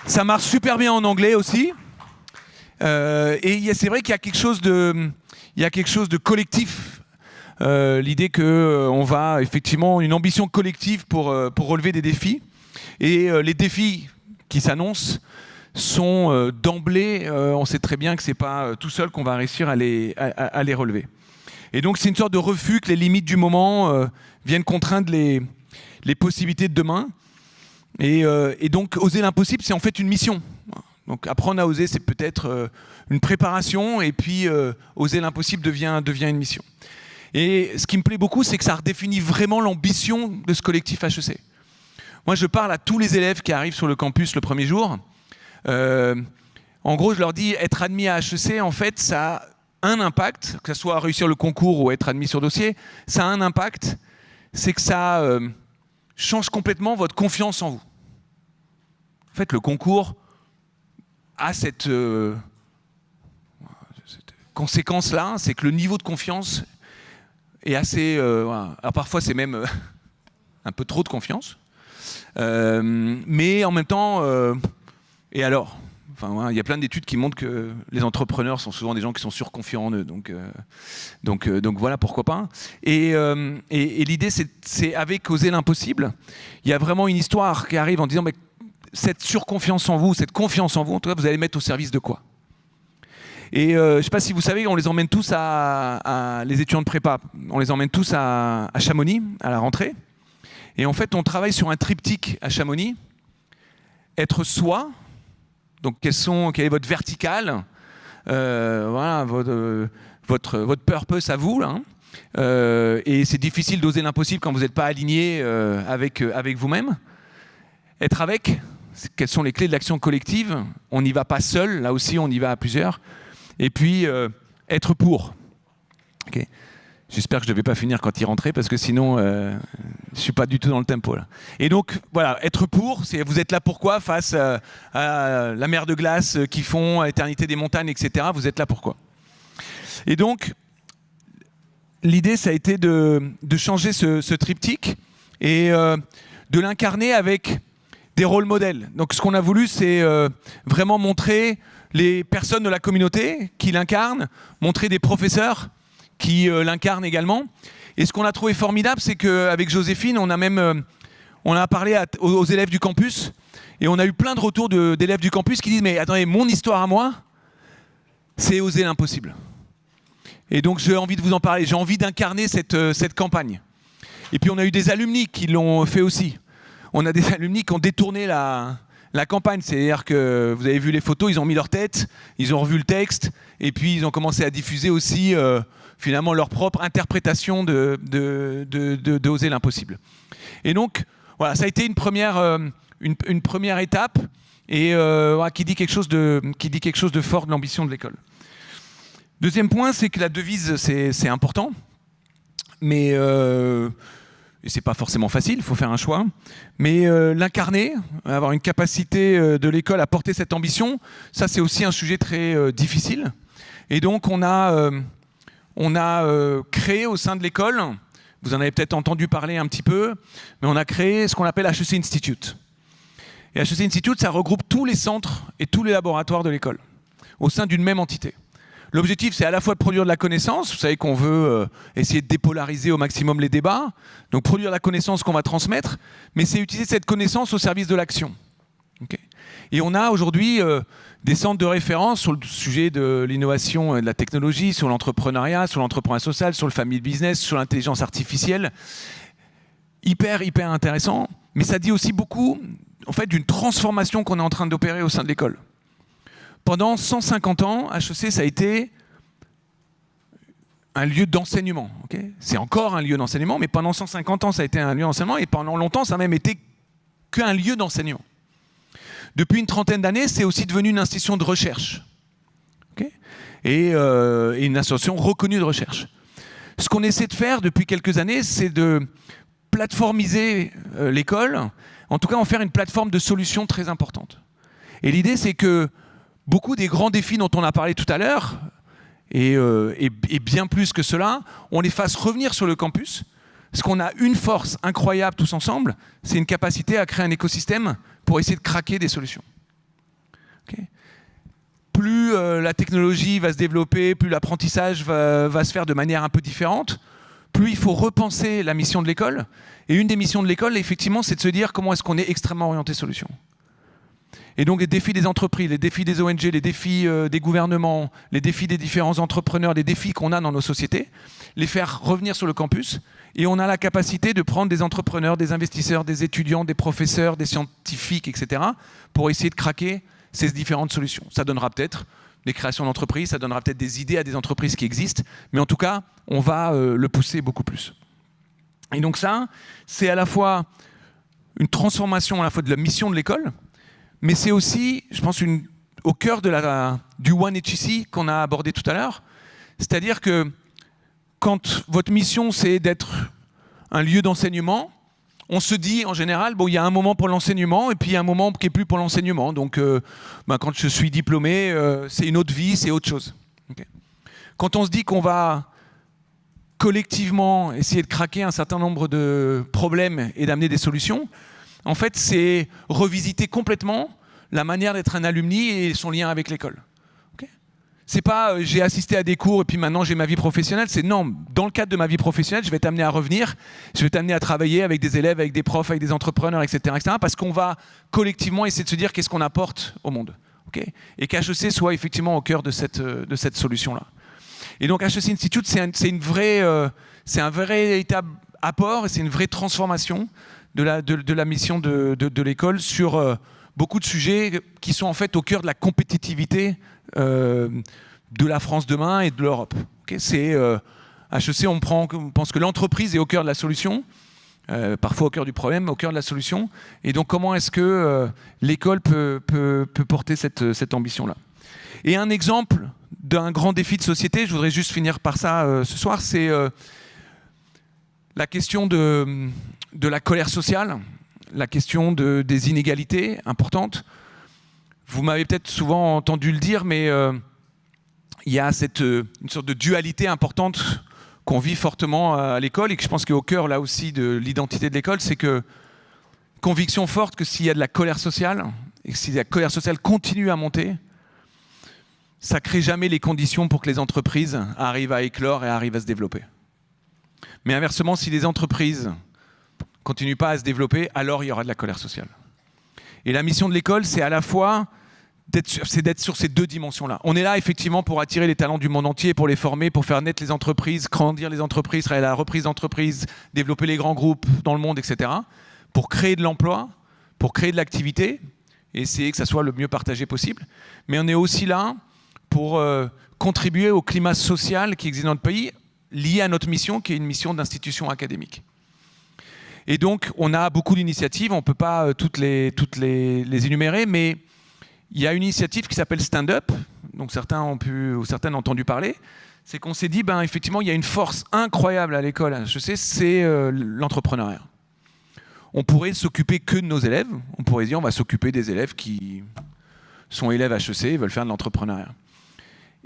Ça marche super bien en anglais aussi. Et c'est vrai qu'il y a quelque chose de collectif. L'idée qu'on va effectivement une ambition collective pour relever des défis. Et les défis qui s'annoncent sont d'emblée, on sait très bien que ce n'est pas tout seul qu'on va réussir à les relever. Et donc c'est une sorte de refus que les limites du moment viennent contraindre les possibilités de demain. Et donc oser l'impossible, c'est en fait une mission. Donc apprendre à oser, c'est peut-être une préparation, et puis oser l'impossible devient une mission. Et ce qui me plaît beaucoup, c'est que ça redéfinit vraiment l'ambition de ce collectif HEC. Moi, je parle à tous les élèves qui arrivent sur le campus le premier jour. En gros, je leur dis, être admis à HEC, en fait, ça a un impact, que ce soit réussir le concours ou être admis sur dossier, ça a un impact, c'est que ça change complètement votre confiance en vous. En fait, le concours a cette conséquence-là, c'est que le niveau de confiance est assez... voilà. Alors parfois, c'est même un peu trop de confiance. Mais en même temps, et alors, enfin, voilà, il y a plein d'études qui montrent que les entrepreneurs sont souvent des gens qui sont surconfiants en eux. Donc voilà, pourquoi pas. Et l'idée, c'est avec Oser l'impossible, il y a vraiment une histoire qui arrive en disant, mais cette surconfiance en vous, cette confiance en vous, en tout cas, vous allez mettre au service de quoi? Et je ne sais pas si vous savez, on les emmène tous les étudiants de prépa, on les emmène tous à Chamonix, à la rentrée. Et en fait, on travaille sur un triptyque à Chamonix. Être soi, donc quelle est votre verticale, voilà, votre purpose à vous, là, et c'est difficile d'oser l'impossible quand vous n'êtes pas aligné avec vous-même. Être avec, quelles sont les clés de l'action collective? On n'y va pas seul, là aussi on y va à plusieurs. Et puis, être pour. Okay. J'espère que je ne vais pas finir quand il rentrait, parce que sinon, je ne suis pas du tout dans le tempo. Là. Et donc, voilà, être pour, vous êtes là pourquoi face à la mer de glace qui fond, à l'éternité des montagnes, etc. Vous êtes là pourquoi? Et donc, l'idée, ça a été de changer ce triptyque et de l'incarner avec des rôles modèles. Donc, ce qu'on a voulu, c'est vraiment montrer les personnes de la communauté qui l'incarnent, montrer des professeurs qui l'incarnent également. Et ce qu'on a trouvé formidable, c'est qu'avec Joséphine, on a parlé aux élèves du campus, et on a eu plein de retours d'élèves du campus qui disent « Mais attendez, mon histoire à moi, c'est oser l'impossible. » Et donc j'ai envie de vous en parler, j'ai envie d'incarner cette campagne. Et puis on a eu des alumni qui l'ont fait aussi. On a des alumni qui ont détourné la campagne, c'est-à-dire que vous avez vu les photos, ils ont mis leur tête, ils ont revu le texte, et puis ils ont commencé à diffuser aussi finalement leur propre interprétation de Oser l'impossible. Et donc, voilà, ça a été une première étape, et voilà, qui dit quelque chose de fort de l'ambition de l'école. Deuxième point, c'est que la devise, c'est important, mais et c'est pas forcément facile, il faut faire un choix, mais l'incarner, avoir une capacité de l'école à porter cette ambition, ça c'est aussi un sujet très difficile. Et donc on a créé au sein de l'école, vous en avez peut-être entendu parler un petit peu, mais on a créé ce qu'on appelle HEC Institute. Et HEC Institute, ça regroupe tous les centres et tous les laboratoires de l'école, au sein d'une même entité. L'objectif, c'est à la fois de produire de la connaissance. Vous savez qu'on veut essayer de dépolariser au maximum les débats. Donc produire la connaissance qu'on va transmettre, mais c'est utiliser cette connaissance au service de l'action. Okay. Et on a aujourd'hui des centres de référence sur le sujet de l'innovation et de la technologie, sur l'entrepreneuriat, sur l'entrepreneuriat social, sur le family business, sur l'intelligence artificielle. Hyper intéressant. Mais ça dit aussi beaucoup en fait, d'une transformation qu'on est en train d'opérer au sein de l'école. Pendant 150 ans, HEC, ça a été un lieu d'enseignement. Okay, c'est encore un lieu d'enseignement, mais pendant 150 ans, ça a été un lieu d'enseignement, et pendant longtemps, ça n'a même été qu'un lieu d'enseignement. Depuis une trentaine d'années, c'est aussi devenu une institution de recherche. Okay, et une institution reconnue de recherche. Ce qu'on essaie de faire depuis quelques années, c'est de plateformiser l'école, en tout cas en faire une plateforme de solutions très importante. Et l'idée, c'est que beaucoup des grands défis dont on a parlé tout à l'heure, et bien plus que cela, on les fasse revenir sur le campus, parce qu'on a une force incroyable tous ensemble, c'est une capacité à créer un écosystème pour essayer de craquer des solutions. Okay. Plus la technologie va se développer, plus l'apprentissage va se faire de manière un peu différente, plus il faut repenser la mission de l'école. Et une des missions de l'école, effectivement, c'est de se dire comment est-ce qu'on est extrêmement orienté solution. Et donc les défis des entreprises, les défis des ONG, les défis des gouvernements, les défis des différents entrepreneurs, les défis qu'on a dans nos sociétés, les faire revenir sur le campus. Et on a la capacité de prendre des entrepreneurs, des investisseurs, des étudiants, des professeurs, des scientifiques, etc. pour essayer de craquer ces différentes solutions. Ça donnera peut-être des créations d'entreprises, ça donnera peut-être des idées à des entreprises qui existent, mais en tout cas, on va le pousser beaucoup plus. Et donc ça, c'est à la fois une transformation à la fois de la mission de l'école, mais c'est aussi, je pense, au cœur du One HEC qu'on a abordé tout à l'heure. C'est-à-dire que quand votre mission, c'est d'être un lieu d'enseignement, on se dit en général, bon, il y a un moment pour l'enseignement et puis il y a un moment qui n'est plus pour l'enseignement. Donc, quand je suis diplômé, c'est une autre vie, c'est autre chose. Okay. Quand on se dit qu'on va collectivement essayer de craquer un certain nombre de problèmes et d'amener des solutions, en fait, c'est revisiter complètement la manière d'être un alumni et son lien avec l'école. Okay. C'est pas j'ai assisté à des cours et puis maintenant j'ai ma vie professionnelle. C'est non, dans le cadre de ma vie professionnelle, je vais t'amener à revenir, je vais t'amener à travailler avec des élèves, avec des profs, avec des entrepreneurs, etc. parce qu'on va collectivement essayer de se dire qu'est-ce qu'on apporte au monde. Okay. Et qu'HEC soit effectivement au cœur de cette solution-là. Et donc HEC Institute, c'est un véritable apport et c'est une vraie transformation de la mission de l'école sur beaucoup de sujets qui sont en fait au cœur de la compétitivité de la France demain et de l'Europe. Okay, HEC, on pense que l'entreprise est au cœur de la solution, parfois au cœur du problème, au cœur de la solution. Et donc comment est-ce que l'école peut porter cette ambition-là? Et un exemple d'un grand défi de société, je voudrais juste finir par ça ce soir, c'est la question de la colère sociale, la question des inégalités importantes. Vous m'avez peut-être souvent entendu le dire, mais il y a une sorte de dualité importante qu'on vit fortement à l'école et que je pense qu'au cœur là aussi de l'identité de l'école, c'est que conviction forte que s'il y a de la colère sociale et que si la colère sociale continue à monter, ça ne crée jamais les conditions pour que les entreprises arrivent à éclore et arrivent à se développer. Mais inversement, si les entreprises ne continuent pas à se développer, alors il y aura de la colère sociale. Et la mission de l'école, c'est à la fois d'être sur ces deux dimensions-là. On est là effectivement pour attirer les talents du monde entier, pour les former, pour faire naître les entreprises, grandir les entreprises, travailler à la reprise d'entreprises, développer les grands groupes dans le monde, etc. Pour créer de l'emploi, pour créer de l'activité, et essayer que ça soit le mieux partagé possible. Mais on est aussi là pour contribuer au climat social qui existe dans notre pays, lié à notre mission, qui est une mission d'institution académique. Et donc, on a beaucoup d'initiatives, on ne peut pas toutes les énumérer, mais il y a une initiative qui s'appelle Stand Up, donc certains ont entendu parler, c'est qu'on s'est dit, effectivement, il y a une force incroyable à l'école, je sais, c'est l'entrepreneuriat. On pourrait s'occuper que de nos élèves, on pourrait dire, on va s'occuper des élèves qui sont élèves HEC et veulent faire de l'entrepreneuriat.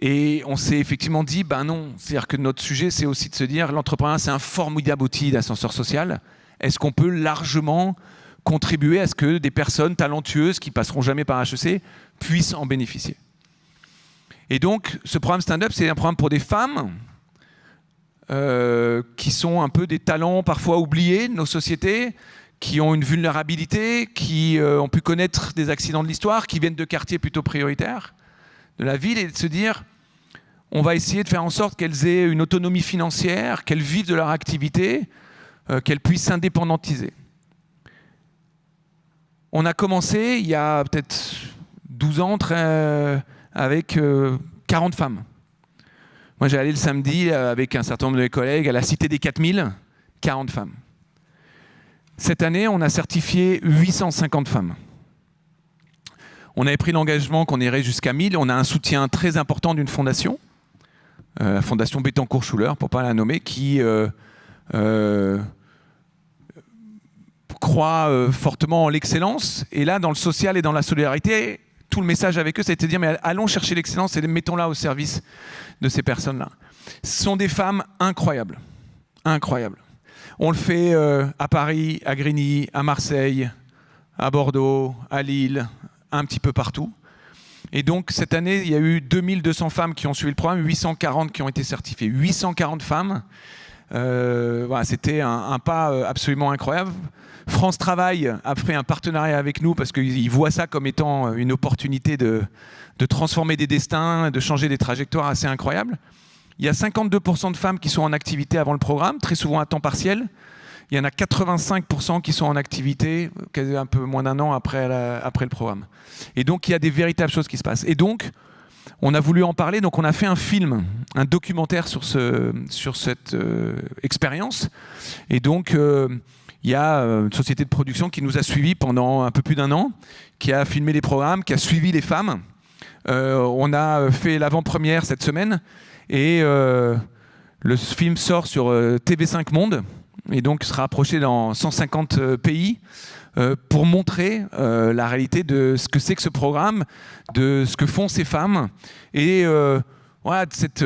Et on s'est effectivement dit, non, c'est-à-dire que notre sujet, c'est aussi de se dire, l'entrepreneuriat, c'est un formidable outil d'ascenseur social. Est-ce qu'on peut largement contribuer à ce que des personnes talentueuses qui passeront jamais par HEC puissent en bénéficier? Et donc, ce programme Stand Up, c'est un programme pour des femmes qui sont un peu des talents parfois oubliés de nos sociétés, qui ont une vulnérabilité, qui ont pu connaître des accidents de l'histoire, qui viennent de quartiers plutôt prioritaires de la ville, et de se dire, on va essayer de faire en sorte qu'elles aient une autonomie financière, qu'elles vivent de leur activité, qu'elles puissent s'indépendantiser. On a commencé, il y a peut-être 12 ans, avec 40 femmes. Moi, j'allais le samedi avec un certain nombre de mes collègues à la Cité des 4000, 40 femmes. Cette année, on a certifié 850 femmes. On avait pris l'engagement qu'on irait jusqu'à 1000. On a un soutien très important d'une fondation, la fondation Bettencourt-Schuller, pour ne pas la nommer, qui croit fortement en l'excellence. Et là, dans le social et dans la solidarité, tout le message avec eux, ça a été de dire, mais allons chercher l'excellence et mettons-la au service de ces personnes-là. Ce sont des femmes incroyables. Incroyables. On le fait à Paris, à Grigny, à Marseille, à Bordeaux, à Lille, un petit peu partout. Et donc, cette année, il y a eu 2200 femmes qui ont suivi le programme, 840 qui ont été certifiées. 840 femmes. Voilà, c'était un pas absolument incroyable. France Travail a fait un partenariat avec nous parce qu'ils voient ça comme étant une opportunité de transformer des destins, de changer des trajectoires assez incroyables. Il y a 52% de femmes qui sont en activité avant le programme, très souvent à temps partiel. Il y en a 85% qui sont en activité un peu moins d'un an après le programme. Et donc, il y a des véritables choses qui se passent. Et donc, on a voulu en parler. Donc, on a fait un film, un documentaire sur cette expérience. Et donc, il y a une société de production qui nous a suivis pendant un peu plus d'1 an, qui a filmé les programmes, qui a suivi les femmes. On a fait l'avant-première cette semaine et le film sort sur TV5 Monde et donc sera approché dans 150 pays pour montrer la réalité de ce que c'est que ce programme, de ce que font ces femmes et voilà, de cette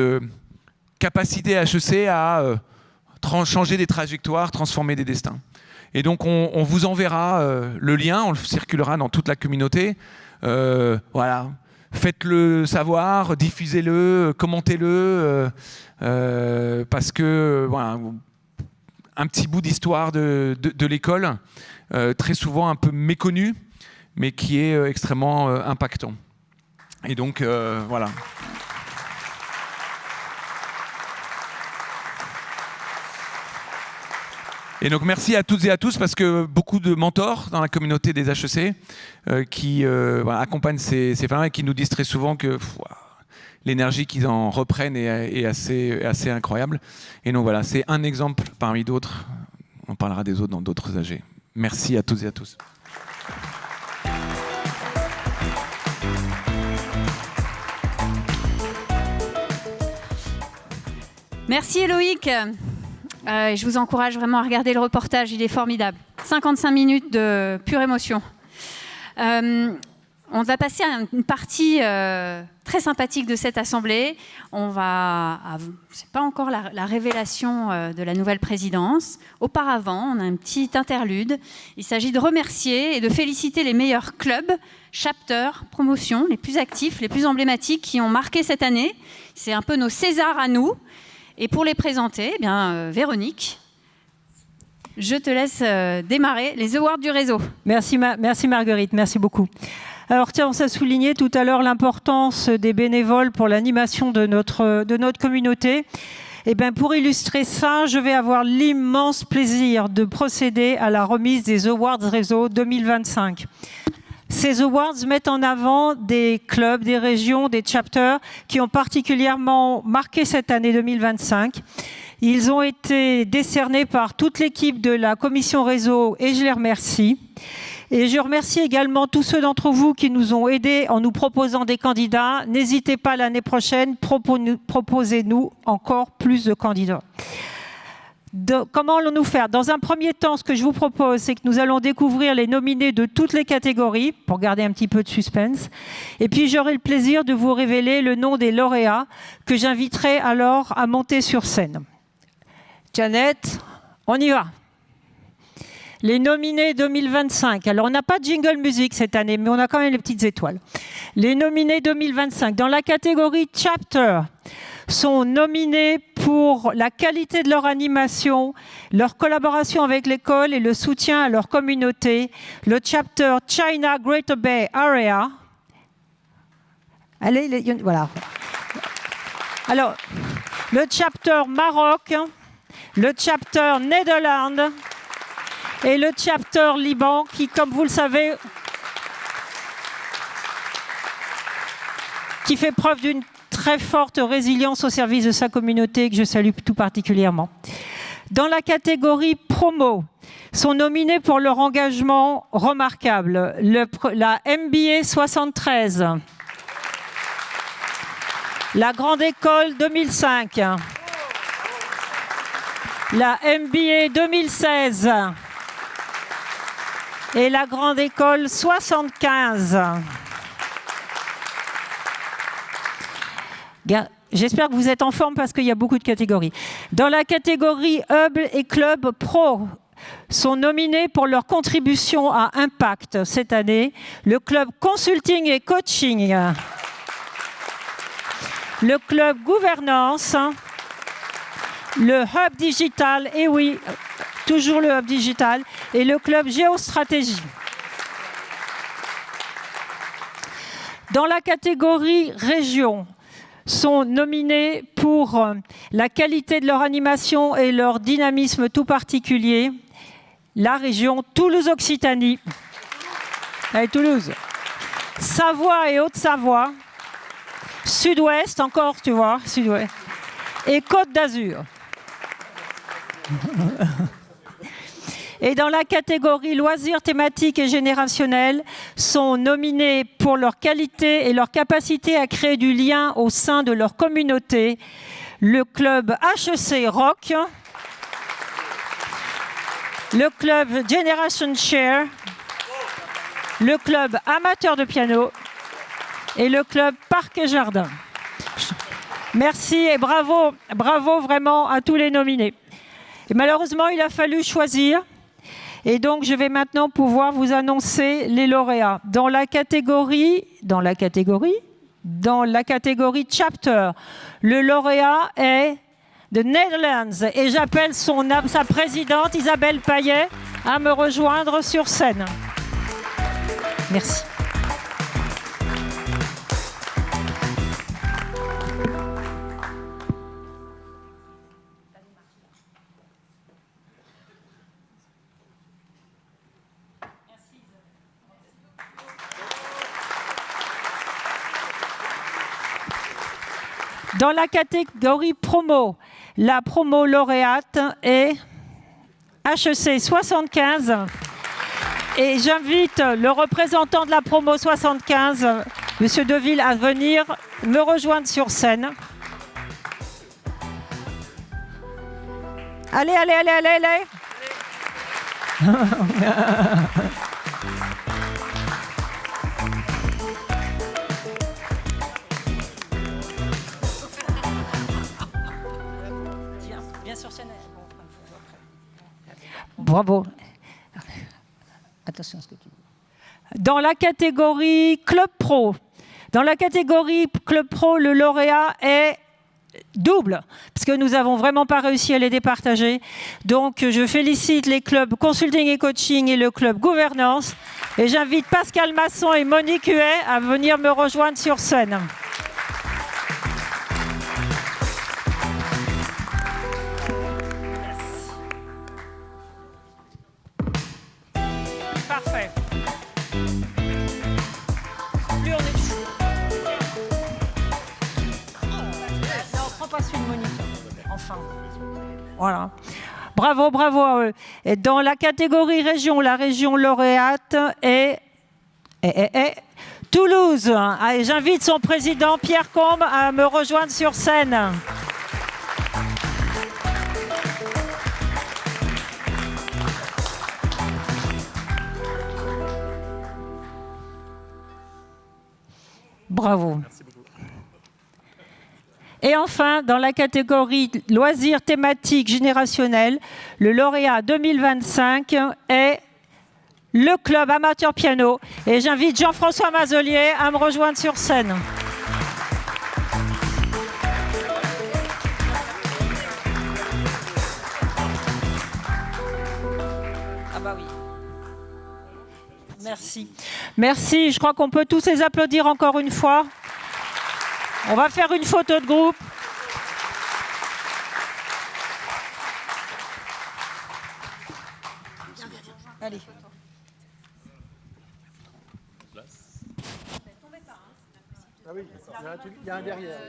capacité HEC à changer des trajectoires, transformer des destins. Et donc on vous enverra le lien, on le circulera dans toute la communauté. Voilà. Faites-le savoir, diffusez-le, commentez-le, parce que voilà, un petit bout d'histoire de l'école, très souvent un peu méconnu, mais qui est extrêmement impactant. Et donc, voilà. Et donc merci à toutes et à tous parce que beaucoup de mentors dans la communauté des HEC qui voilà, accompagnent ces femmes et qui nous disent très souvent que l'énergie qu'ils en reprennent est assez incroyable. Et donc voilà, c'est un exemple parmi d'autres. On parlera des autres dans d'autres AG. Merci à toutes et à tous. Merci Éloïc. Je vous encourage vraiment à regarder le reportage, il est formidable. 55 minutes de pure émotion. On va passer à une partie très sympathique de cette assemblée. C'est pas encore la révélation de la nouvelle présidence. Auparavant, on a un petit interlude. Il s'agit de remercier et de féliciter les meilleurs clubs, chapters, promotions, les plus actifs, les plus emblématiques qui ont marqué cette année. C'est un peu nos Césars à nous. Et pour les présenter, eh bien, Véronique, je te laisse démarrer les awards du réseau. Merci Marguerite, merci beaucoup. Alors tiens, on s'est souligné tout à l'heure l'importance des bénévoles pour l'animation de notre communauté. Et bien, pour illustrer ça, je vais avoir l'immense plaisir de procéder à la remise des Awards Réseau 2025. Ces awards mettent en avant des clubs, des régions, des chapters qui ont particulièrement marqué cette année 2025. Ils ont été décernés par toute l'équipe de la commission réseau et je les remercie. Et je remercie également tous ceux d'entre vous qui nous ont aidés en nous proposant des candidats. N'hésitez pas l'année prochaine, proposez-nous encore plus de candidats. Comment allons-nous faire? Dans un premier temps, ce que je vous propose, c'est que nous allons découvrir les nominés de toutes les catégories, pour garder un petit peu de suspense. Et puis, j'aurai le plaisir de vous révéler le nom des lauréats, que j'inviterai alors à monter sur scène. Janet, on y va. Les nominés 2025. Alors, on n'a pas de jingle musique cette année, mais on a quand même les petites étoiles. Les nominés 2025. Dans la catégorie Chapter, sont nominés pour la qualité de leur animation, leur collaboration avec l'école et le soutien à leur communauté, le chapter China Greater Bay Area. Allez, voilà. Alors, le chapter Maroc, le chapter Netherlands et le chapter Liban qui, comme vous le savez, qui fait preuve d'une très forte résilience au service de sa communauté que je salue tout particulièrement. Dans la catégorie promo, sont nominés pour leur engagement remarquable la MBA 73, la Grande École 2005, la MBA 2016 et la Grande École 75. J'espère que vous êtes en forme parce qu'il y a beaucoup de catégories. Dans la catégorie Hub et Club Pro, sont nominés pour leur contribution à Impact cette année, le club Consulting et Coaching, le club Gouvernance, le Hub Digital, et oui, toujours le Hub Digital, et le club Géostratégie. Dans la catégorie Région, sont nominés pour la qualité de leur animation et leur dynamisme tout particulier, la région Toulouse-Occitanie, allez Toulouse, Savoie et Haute-Savoie, Sud-Ouest, encore tu vois, Sud-Ouest, et Côte d'Azur. Et dans la catégorie loisirs thématiques et générationnels, sont nominés pour leur qualité et leur capacité à créer du lien au sein de leur communauté, le club HEC Rock, le club Generation Share, le club amateur de piano et le club Parc et Jardin. Merci et bravo, bravo vraiment à tous les nominés. Et malheureusement, il a fallu choisir. Et donc, je vais maintenant pouvoir vous annoncer les lauréats. Dans la catégorie Chapter, le lauréat est de Netherlands. Et j'appelle sa présidente, Isabelle Payet, à me rejoindre sur scène. Merci. Dans la catégorie promo, la promo lauréate est HEC 75. Et j'invite le représentant de la promo 75, M. Deville, à venir me rejoindre sur scène. Allez, allez, allez, allez, allez. Viens sur scène. Bravo. Attention à ce que tu dis. Dans la catégorie Club Pro, le lauréat est double, parce que nous n'avons vraiment pas réussi à les départager. Donc, je félicite les clubs Consulting et Coaching et le club Gouvernance. Et j'invite Pascal Masson et Monique Huet à venir me rejoindre sur scène. Parfait. Plus on est dessus. Non, prends pas celui de Monique. Enfin. Voilà. Bravo, bravo à eux. Et dans la catégorie région, la région lauréate est Toulouse. Et j'invite son président Pierre Combe à me rejoindre sur scène. Bravo. Et enfin, dans la catégorie loisirs thématiques générationnels, le lauréat 2025 est le club amateur piano. Et j'invite Jean-François Mazelier à me rejoindre sur scène. Ah bah oui. Merci. Merci. Je crois qu'on peut tous les applaudir encore une fois. On va faire une photo de groupe. Allez. Ah oui, il y a un derrière.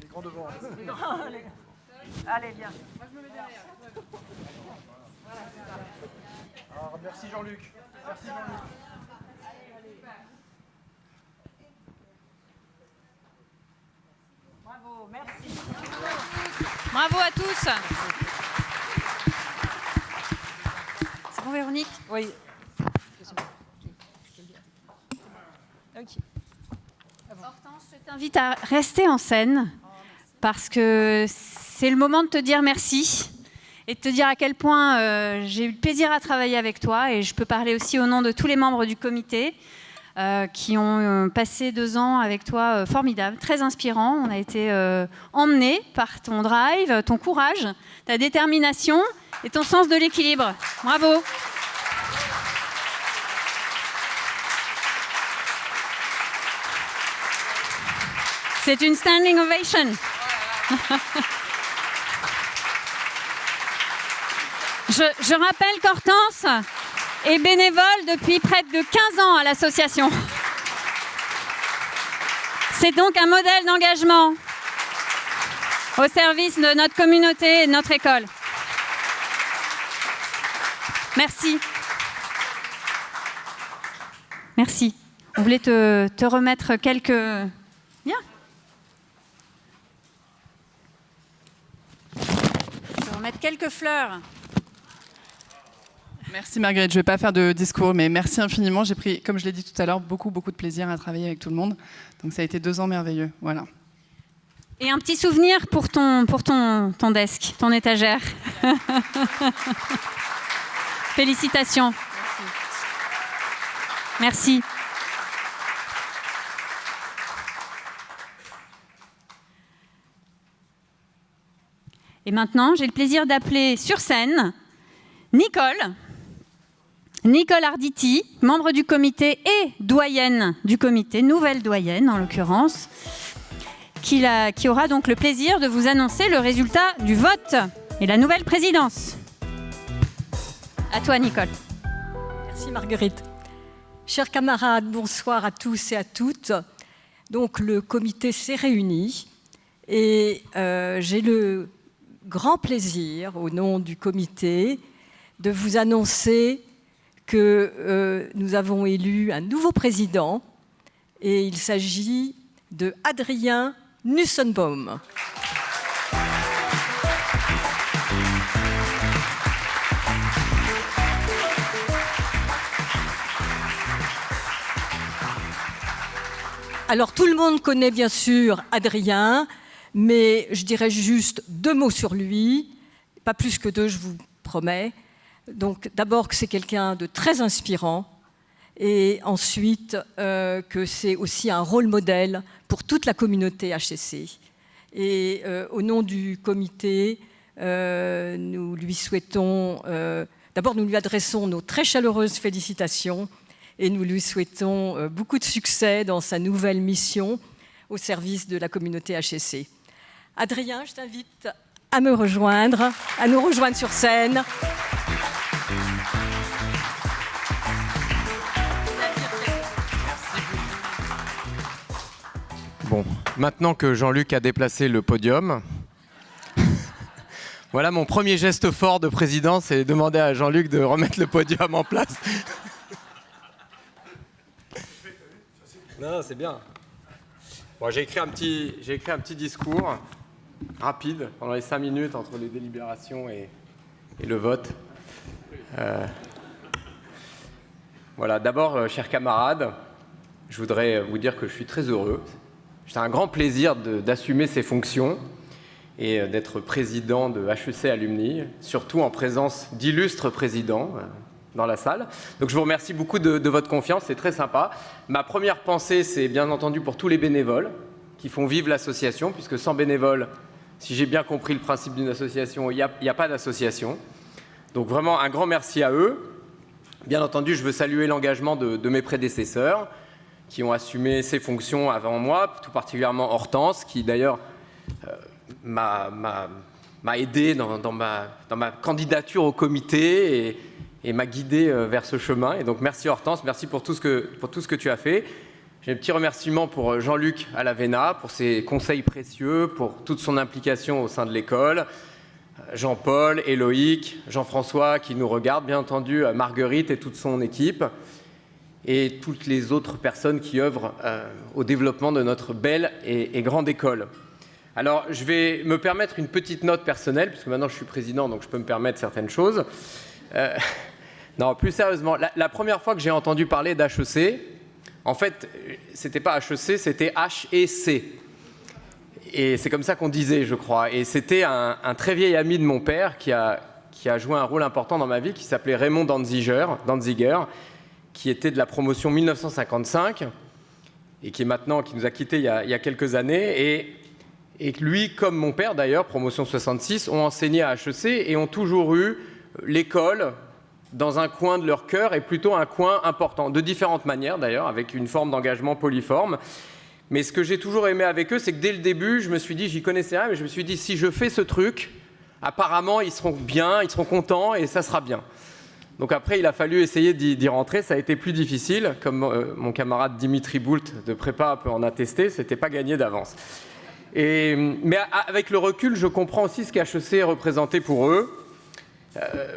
Les grands devant. Allez, viens. Moi, je me mets derrière. Alors, merci Jean-Luc. Merci Jean-Luc. Bravo, merci. Bravo à tous. C'est bon, Véronique? Oui. Hortense, je t'invite à rester en scène parce que c'est le moment de te dire merci et de te dire à quel point j'ai eu le plaisir à travailler avec toi, et je peux parler aussi au nom de tous les membres du comité qui ont passé 2 ans avec toi formidables, très inspirants. On a été emmenés par ton drive, ton courage, ta détermination et ton sens de l'équilibre. Bravo. C'est une standing ovation. Je rappelle qu'Hortense est bénévole depuis près de 15 ans à l'association. C'est donc un modèle d'engagement au service de notre communauté et de notre école. Merci. Merci. On voulait te remettre quelques... Viens. Te remettre quelques fleurs. Merci Marguerite, je ne vais pas faire de discours, mais merci infiniment. J'ai pris, comme je l'ai dit tout à l'heure, beaucoup de plaisir à travailler avec tout le monde. Donc ça a été 2 ans merveilleux. Voilà. Et un petit souvenir pour ton desk, ton étagère. Félicitations. Merci. Et maintenant, j'ai le plaisir d'appeler sur scène Nicole Arditi, membre du comité et doyenne du comité, nouvelle doyenne en l'occurrence, qui aura donc le plaisir de vous annoncer le résultat du vote et la nouvelle présidence. À toi, Nicole. Merci, Marguerite. Chers camarades, bonsoir à tous et à toutes. Donc, le comité s'est réuni et j'ai le grand plaisir, au nom du comité, de vous annoncer que nous avons élu un nouveau président et il s'agit de Adrien Nussenbaum. Alors tout le monde connaît bien sûr Adrien, mais je dirais juste 2 mots sur lui, pas plus que 2, je vous promets. Donc d'abord que c'est quelqu'un de très inspirant et ensuite que c'est aussi un rôle modèle pour toute la communauté HEC. Et au nom du comité, nous lui souhaitons, d'abord nous lui adressons nos très chaleureuses félicitations et nous lui souhaitons beaucoup de succès dans sa nouvelle mission au service de la communauté HEC. Adrien, je t'invite à nous rejoindre sur scène. Bon, maintenant que Jean-Luc a déplacé le podium, voilà mon premier geste fort de président, c'est demander à Jean-Luc de remettre le podium en place. Non, c'est bien. Bon, j'ai écrit un petit discours rapide pendant les 5 minutes entre les délibérations et le vote. Voilà, d'abord, chers camarades, je voudrais vous dire que je suis très heureux. C'est un grand plaisir d'assumer ces fonctions et d'être président de HEC Alumni, surtout en présence d'illustres présidents dans la salle. Donc je vous remercie beaucoup de votre confiance, c'est très sympa. Ma première pensée, c'est bien entendu pour tous les bénévoles qui font vivre l'association, puisque sans bénévoles, si j'ai bien compris le principe d'une association, il n'y a pas d'association. Donc vraiment un grand merci à eux. Bien entendu, je veux saluer l'engagement de mes prédécesseurs qui ont assumé ces fonctions avant moi, tout particulièrement Hortense, qui d'ailleurs m'a aidé dans ma candidature au comité et m'a guidé vers ce chemin. Et donc merci Hortense, merci pour tout ce que tu as fait. J'ai un petit remerciement pour Jean-Luc Alavena, pour ses conseils précieux, pour toute son implication au sein de l'école. Jean-Paul, Éloïc, Jean-François qui nous regarde, bien entendu, Marguerite et toute son équipe, et toutes les autres personnes qui œuvrent au développement de notre belle et grande école. Alors, je vais me permettre une petite note personnelle, puisque maintenant je suis président, donc je peux me permettre certaines choses. Non, plus sérieusement, la première fois que j'ai entendu parler d'HEC, en fait, c'était pas HEC, c'était HEC. Et c'est comme ça qu'on disait, je crois. Et c'était un très vieil ami de mon père qui a joué un rôle important dans ma vie, qui s'appelait Raymond Danziger, qui était de la promotion 1955 et qui nous a quittés il y a quelques années. Et lui, comme mon père d'ailleurs, promotion 66, ont enseigné à HEC et ont toujours eu l'école dans un coin de leur cœur, et plutôt un coin important, de différentes manières d'ailleurs, avec une forme d'engagement polyforme. Mais ce que j'ai toujours aimé avec eux, c'est que dès le début, je me suis dit, j'y connaissais rien, mais je me suis dit, si je fais ce truc, apparemment, ils seront bien, ils seront contents et ça sera bien. Donc après, il a fallu essayer d'y rentrer. Ça a été plus difficile. Comme mon camarade Dimitri Boult de prépa peut en attester, c'était pas gagné d'avance. Mais avec le recul, je comprends aussi ce qu'HEC représentait pour eux.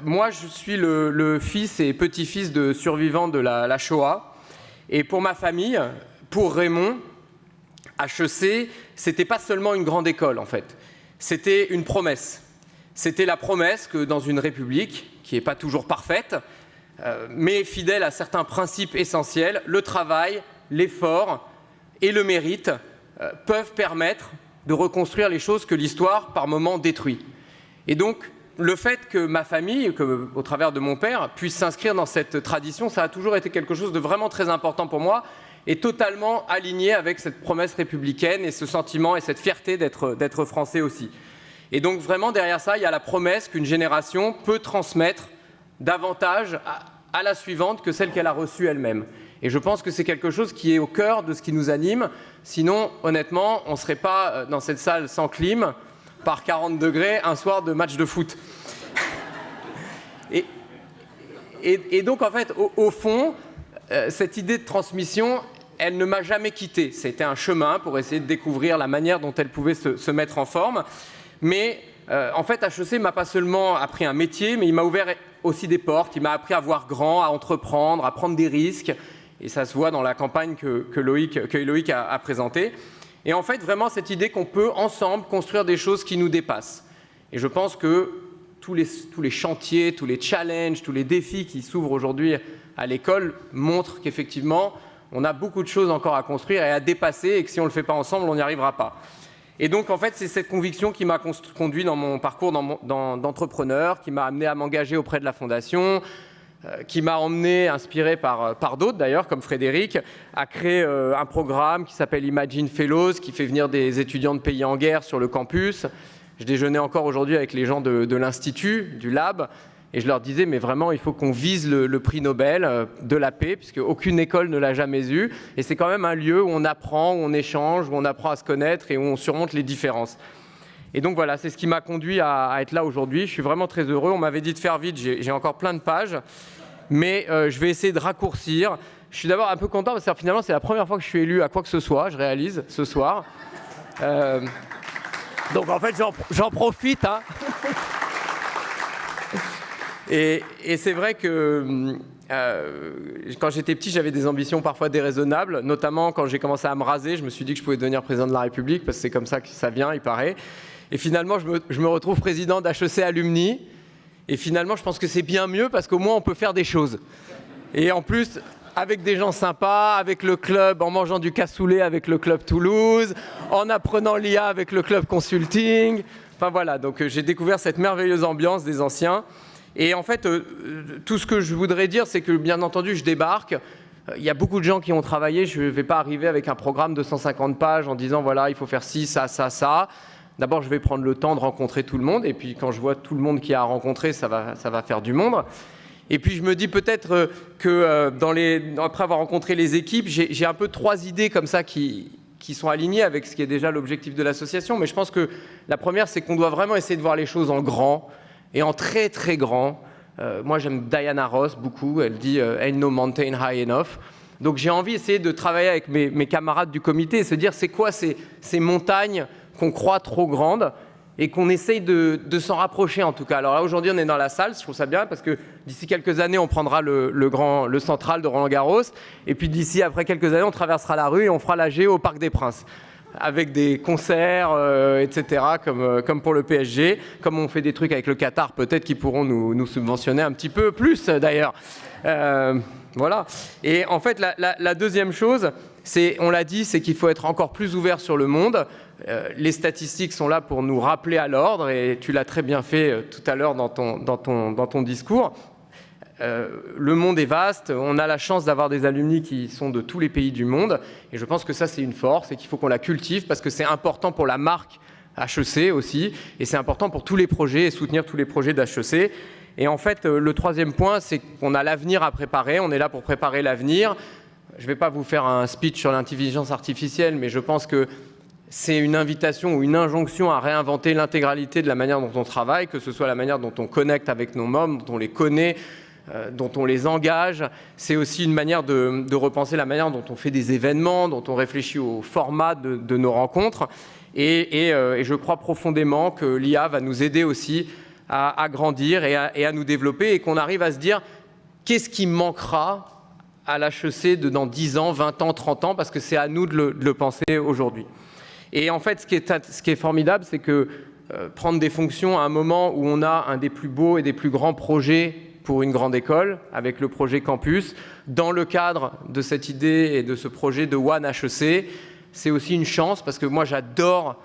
Moi, je suis le fils et petit-fils de survivants de la Shoah. Et pour ma famille, pour Raymond, HEC, c'était pas seulement une grande école, en fait. C'était une promesse. C'était la promesse que dans une république, qui n'est pas toujours parfaite, mais fidèle à certains principes essentiels, le travail, l'effort et le mérite peuvent permettre de reconstruire les choses que l'histoire, par moments, détruit. Et donc, le fait que ma famille, au travers de mon père, puisse s'inscrire dans cette tradition, ça a toujours été quelque chose de vraiment très important pour moi et totalement aligné avec cette promesse républicaine et ce sentiment et cette fierté d'être français aussi. Et donc vraiment derrière ça, il y a la promesse qu'une génération peut transmettre davantage à la suivante que celle qu'elle a reçue elle-même. Et je pense que c'est quelque chose qui est au cœur de ce qui nous anime. Sinon, honnêtement, on ne serait pas dans cette salle sans clim, par 40 degrés, un soir de match de foot. Et donc, en fait, au fond, cette idée de transmission, elle ne m'a jamais quitté. C'était un chemin pour essayer de découvrir la manière dont elle pouvait se mettre en forme. Mais en fait, HEC m'a pas seulement appris un métier, mais il m'a ouvert aussi des portes. Il m'a appris à voir grand, à entreprendre, à prendre des risques. Et ça se voit dans la campagne que Loïc a présentée. Et en fait, vraiment, cette idée qu'on peut, ensemble, construire des choses qui nous dépassent. Et je pense que tous les chantiers, tous les challenges, tous les défis qui s'ouvrent aujourd'hui à l'école montrent qu'effectivement, on a beaucoup de choses encore à construire et à dépasser, et que si on ne le fait pas ensemble, on n'y arrivera pas. Et donc, en fait, c'est cette conviction qui m'a conduit dans mon parcours d'entrepreneur, qui m'a amené à m'engager auprès de la Fondation, qui m'a emmené, inspiré par d'autres d'ailleurs, comme Frédéric, à créer un programme qui s'appelle Imagine Fellows, qui fait venir des étudiants de pays en guerre sur le campus. Je déjeunais encore aujourd'hui avec les gens de l'Institut, du Lab, et je leur disais, mais vraiment, il faut qu'on vise le prix Nobel de la paix, puisque aucune école ne l'a jamais eu. Et c'est quand même un lieu où on apprend, où on échange, où on apprend à se connaître et où on surmonte les différences. Et donc voilà, c'est ce qui m'a conduit à être là aujourd'hui. Je suis vraiment très heureux. On m'avait dit de faire vite, j'ai encore plein de pages, mais je vais essayer de raccourcir. Je suis d'abord un peu content parce que finalement, c'est la première fois que je suis élu à quoi que ce soit, je réalise, ce soir. Donc en fait, j'en profite. Hein. Et c'est vrai que quand j'étais petit, j'avais des ambitions parfois déraisonnables, notamment quand j'ai commencé à me raser, je me suis dit que je pouvais devenir président de la République, parce que c'est comme ça que ça vient, il paraît. Et finalement, je me retrouve président d'HEC Alumni, et finalement, je pense que c'est bien mieux, parce qu'au moins, on peut faire des choses. Et en plus, avec des gens sympas, avec le club, en mangeant du cassoulet avec le club Toulouse, en apprenant l'IA avec le club consulting. Enfin voilà, donc j'ai découvert cette merveilleuse ambiance des anciens. Et en fait, tout ce que je voudrais dire, c'est que bien entendu, je débarque. Il y a beaucoup de gens qui ont travaillé. Je ne vais pas arriver avec un programme de 150 pages en disant, voilà, il faut faire ci, ça, ça, ça. D'abord, je vais prendre le temps de rencontrer tout le monde. Et puis, quand je vois tout le monde qui a rencontré, ça va faire du monde. Et puis, je me dis peut-être que après avoir rencontré les équipes, j'ai un peu 3 idées comme ça qui sont alignées avec ce qui est déjà l'objectif de l'association. Mais je pense que la première, c'est qu'on doit vraiment essayer de voir les choses en grand. Et en très très grand, moi j'aime Diana Ross beaucoup, elle dit « Ain't no mountain high enough ». Donc j'ai envie d'essayer de travailler avec mes camarades du comité et se dire c'est quoi ces montagnes qu'on croit trop grandes et qu'on essaye de s'en rapprocher en tout cas. Alors là aujourd'hui on est dans la salle, je trouve ça bien parce que d'ici quelques années on prendra le central de Roland-Garros et puis d'ici après quelques années on traversera la rue et on fera la Géo au Parc des Princes. Avec des concerts, etc., comme pour le PSG, comme on fait des trucs avec le Qatar, peut-être qu'ils pourront nous subventionner un petit peu plus, d'ailleurs. Voilà. Et en fait, la deuxième chose, on l'a dit, c'est qu'il faut être encore plus ouvert sur le monde. Les statistiques sont là pour nous rappeler à l'ordre, et tu l'as très bien fait tout à l'heure dans ton discours. Le monde est vaste, on a la chance d'avoir des alumni qui sont de tous les pays du monde et je pense que ça c'est une force et qu'il faut qu'on la cultive parce que c'est important pour la marque HEC aussi et c'est important pour tous les projets et soutenir tous les projets d'HEC. Et en fait le troisième point c'est qu'on a l'avenir à préparer, on est là pour préparer l'avenir. Je ne vais pas vous faire un speech sur l'intelligence artificielle mais je pense que c'est une invitation ou une injonction à réinventer l'intégralité de la manière dont on travaille, que ce soit la manière dont on connecte avec nos membres, dont on les connaît, dont on les engage. C'est aussi une manière de repenser la manière dont on fait des événements, dont on réfléchit au format de nos rencontres. Et je crois profondément que l'IA va nous aider aussi à grandir et à nous développer, et qu'on arrive à se dire qu'est-ce qui manquera à l'HEC dans 10 ans, 20 ans, 30 ans, parce que c'est à nous de le penser aujourd'hui. Et en fait, ce qui est formidable, c'est que prendre des fonctions à un moment où on a un des plus beaux et des plus grands projets pour une grande école, avec le projet Campus, dans le cadre de cette idée et de ce projet de One HEC, c'est aussi une chance, parce que moi j'adore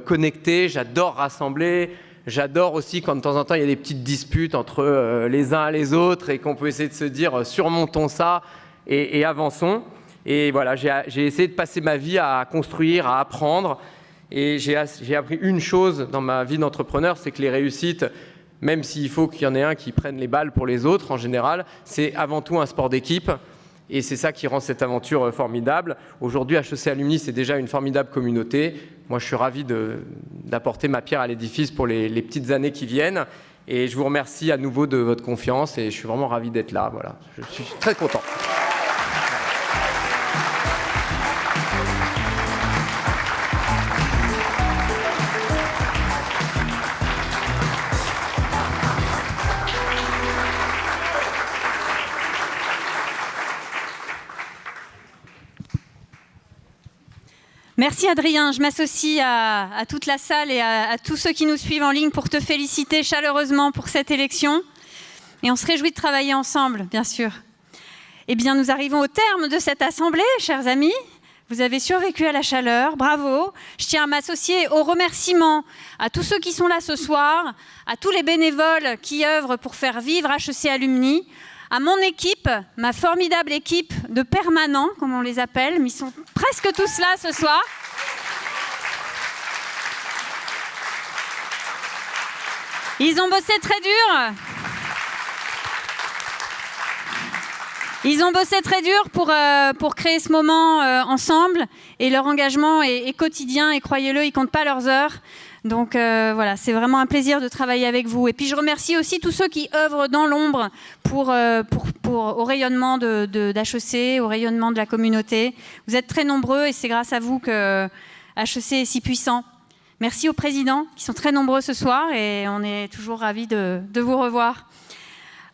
connecter, j'adore rassembler, j'adore aussi quand de temps en temps il y a des petites disputes entre les uns et les autres, et qu'on peut essayer de se dire surmontons ça et avançons. Et voilà, j'ai essayé de passer ma vie à construire, à apprendre, et j'ai appris une chose dans ma vie d'entrepreneur, c'est que les réussites, même s'il faut qu'il y en ait un qui prenne les balles pour les autres en général, c'est avant tout un sport d'équipe. Et c'est ça qui rend cette aventure formidable. Aujourd'hui, HEC Alumni, c'est déjà une formidable communauté. Moi, je suis ravi d'apporter ma pierre à l'édifice pour les petites années qui viennent. Et je vous remercie à nouveau de votre confiance, et je suis vraiment ravi d'être là. Voilà. Je suis très content. Merci Adrien, je m'associe à toute la salle et à tous ceux qui nous suivent en ligne pour te féliciter chaleureusement pour cette élection. Et on se réjouit de travailler ensemble, bien sûr. Eh bien, nous arrivons au terme de cette assemblée, chers amis. Vous avez survécu à la chaleur, bravo. Je tiens à m'associer aux remerciements à tous ceux qui sont là ce soir, à tous les bénévoles qui œuvrent pour faire vivre HEC Alumni, à mon équipe, ma formidable équipe de permanents, comme on les appelle, mais ils sont presque tous là ce soir. Ils ont bossé très dur. Ils ont bossé très dur pour créer ce moment ensemble, et leur engagement est quotidien, et croyez-le, ils ne comptent pas leurs heures. Donc voilà, c'est vraiment un plaisir de travailler avec vous. Et puis je remercie aussi tous ceux qui œuvrent dans l'ombre au rayonnement d'HEC, au rayonnement de la communauté. Vous êtes très nombreux, et c'est grâce à vous que HEC est si puissant. Merci aux présidents qui sont très nombreux ce soir, et on est toujours ravis de vous revoir.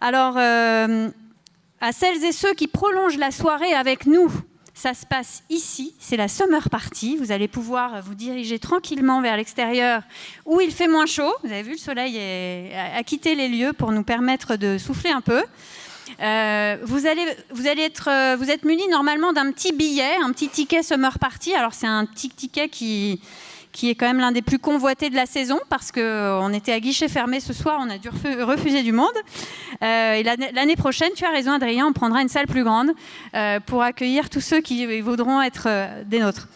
Alors, à celles et ceux qui prolongent la soirée avec nous, ça se passe ici, c'est la Summer Party. Vous allez pouvoir vous diriger tranquillement vers l'extérieur où il fait moins chaud. Vous avez vu, le soleil a quitté les lieux pour nous permettre de souffler un peu. Vous êtes munis normalement d'un petit billet, un petit ticket Summer Party. Alors c'est un petit ticket qui est quand même l'un des plus convoités de la saison, parce qu'on était à guichet fermé ce soir, on a dû refuser du monde. Et l'année prochaine, tu as raison Adrien, on prendra une salle plus grande pour accueillir tous ceux qui voudront être des nôtres.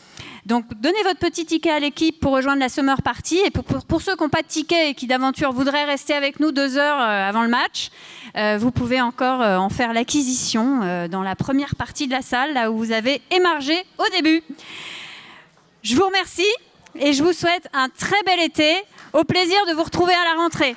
Donc donnez votre petit ticket à l'équipe pour rejoindre la Summer Party, et pour ceux qui n'ont pas de ticket et qui d'aventure voudraient rester avec nous 2 heures avant le match, vous pouvez encore en faire l'acquisition dans la première partie de la salle, là où vous avez émargé au début. Je vous remercie. Et je vous souhaite un très bel été. Au plaisir de vous retrouver à la rentrée.